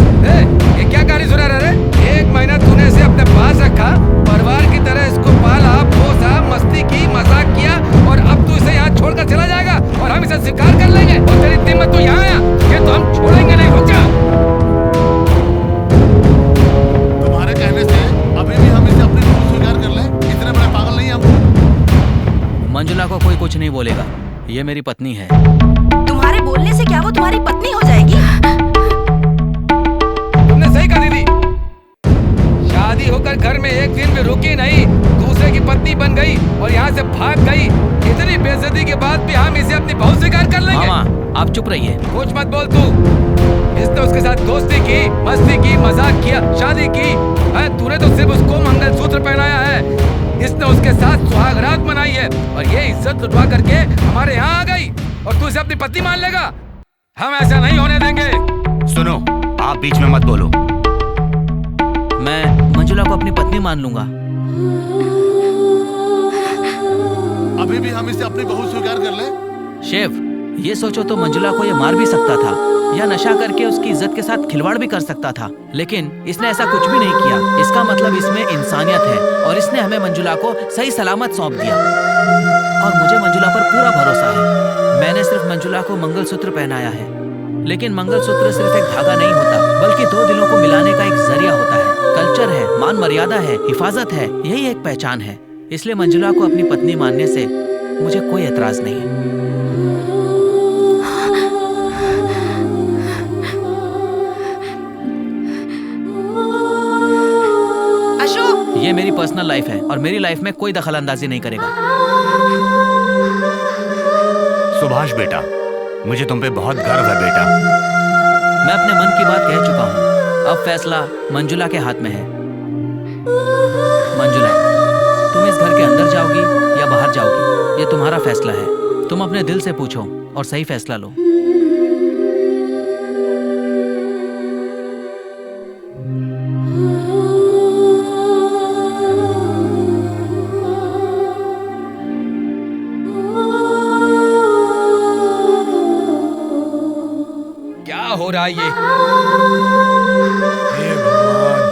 ये क्या कहानी सुना रहे? 1 महीना तूने इसे अपने पास रखा, परिवार की तरह इसको पाला पोसा, मस्ती की, मजाक किया, और अब तू इसे यहाँ छोड़कर चला जाएगा और हम इसे स्वीकार कर लेंगे? और तेरी हिम्मत तू यहाँ आया, ये तो हम छोड़ेंगे नहीं। रुक जा। तुम्हारे कहने से अभी भी हम इसे अपनी रूह स्वीकार कर लें? इतने बड़े पागल नहीं हम। मंजुला को कोई कुछ नहीं बोलेगा, ये मेरी पत्नी है। तुम्हारे बोलने से क्या वो तुम्हारी पत्नी हो जाएगी? तुमने सही कहा दीदी, शादी होकर घर में एक दिन भी रुकी नहीं, दूसरे की पत्नी बन गई और यहाँ से भाग गई। इतनी बेइज्जती के बाद भी हम इसे अपनी बहू स्वीकार कर लेंगे? मामा आप चुप रहिए। कुछ मत बोल तू। इसने उसके साथ दोस्ती की, मस्ती की, मजाक किया, शादी की। तूने तो सिर्फ उसको मंगलसूत्र पहनाया है, इसने उसके साथ सुहागरात मनाई है और ये इज्जत लुटवा करके हमारे यहाँ आ गई और तू इसे अपनी पत्नी मान लेगा? हम ऐसा नहीं होने देंगे। सुनो, आप बीच में मत बोलो। मैं मंजुला को अपनी पत्नी मान लूंगा। अभी भी हम इसे अपनी बहू स्वीकार कर लें? शेफ, ये सोचो तो मंजुला को ये मार भी सकता था या नशा करके उसकी इज्जत के साथ खिलवाड़ भी कर सकता था, लेकिन इसने ऐसा कुछ भी नहीं किया। इसका मतलब इसमें इंसानियत है और इसने हमें मंजुला को सही सलामत सौंप दिया और मुझे मंजुला पर पूरा भरोसा है। मैंने सिर्फ मंजुला को मंगलसूत्र पहनाया है, लेकिन मंगलसूत्र सिर्फ एक धागा नहीं होता, बल्कि दो दिलों को मिलाने का एक जरिया होता है। कल्चर है, मान मर्यादा है, हिफाजत है, यही एक पहचान है। इसलिए मंजुला को अपनी पत्नी मानने से मुझे कोई एतराज नहीं। अशोक, ये मेरी पर्सनल लाइफ है और मेरी लाइफ में कोई दखल अंदाजी नहीं करेगा। सुभाष बेटा, मुझे तुम पे बहुत गर्व है बेटा। मैं अपने मन की बात कह चुका हूँ, अब फैसला मंजुला के हाथ में है। मंजुला, तुम इस घर के अंदर जाओगी या बाहर जाओगी, ये तुम्हारा फैसला है। तुम अपने दिल से पूछो और सही फैसला लो। क्या हो रहा है ये? हे भगवान।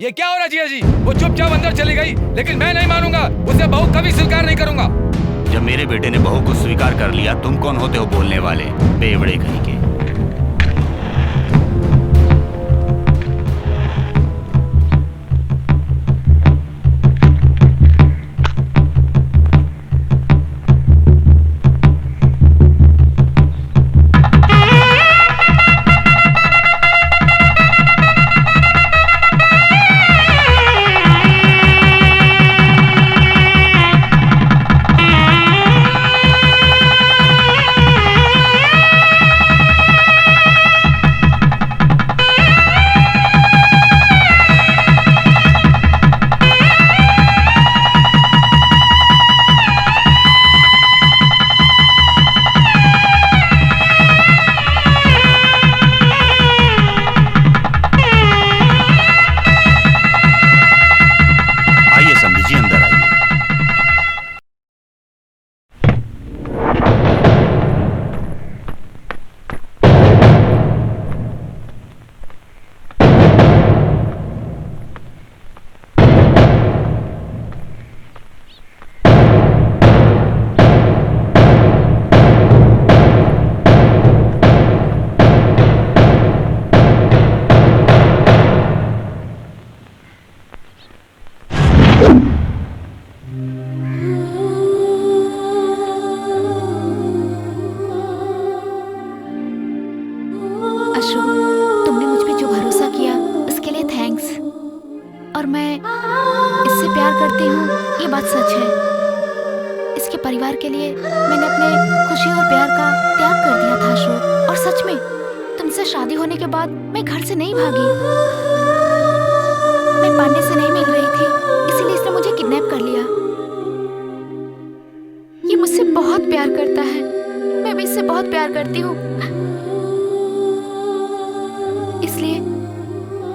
ये क्या हो रहा है जिया जी? वो चुपचाप अंदर चली गई, लेकिन मैं नहीं मानूंगा, उसे बहू कभी स्वीकार नहीं करूंगा। जब मेरे बेटे ने बहू को स्वीकार कर लिया, तुम कौन होते हो बोलने वाले बेवड़े कहीं के? और मैं इससे प्यार करती हूँ, ये बात सच है। इसके परिवार के लिए मैंने अपने खुशी और प्यार का त्याग कर दिया था अशोक। और सच में तुमसे शादी होने के बाद मैं घर से नहीं भागी। मैं पांडे से नहीं मिल रही थी, इसीलिए इसने मुझे किडनैप कर लिया। ये मुझसे बहुत प्यार करता है, मैं भी इससे बहुत प्यार करती हूँ। इसलिए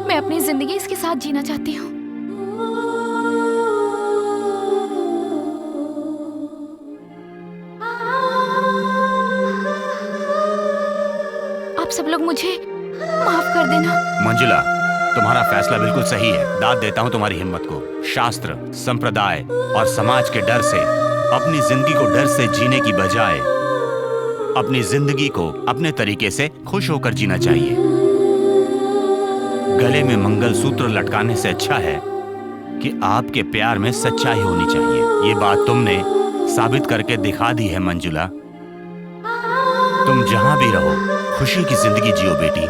मैं अपनी जिंदगी इसके साथ जीना चाहती हूँ। आप सब लोग मुझे माफ कर देना। मंजुला, तुम्हारा फैसला बिल्कुल सही है। दाद देता हूँ तुम्हारी हिम्मत को। शास्त्र, संप्रदाय और समाज के डर से अपनी जिंदगी को डर से जीने की बजाय अपनी जिंदगी को अपने तरीके से खुश होकर जीना चाहिए। गले में मंगलसूत्र लटकाने से अच्छा है कि आपके प्यार में सच्चाई होनी चाहिए। ये बात तुमने साबित करके दिखा दी है मंजुला। तुम जहां भी रहो खुशी की जिंदगी जियो बेटी।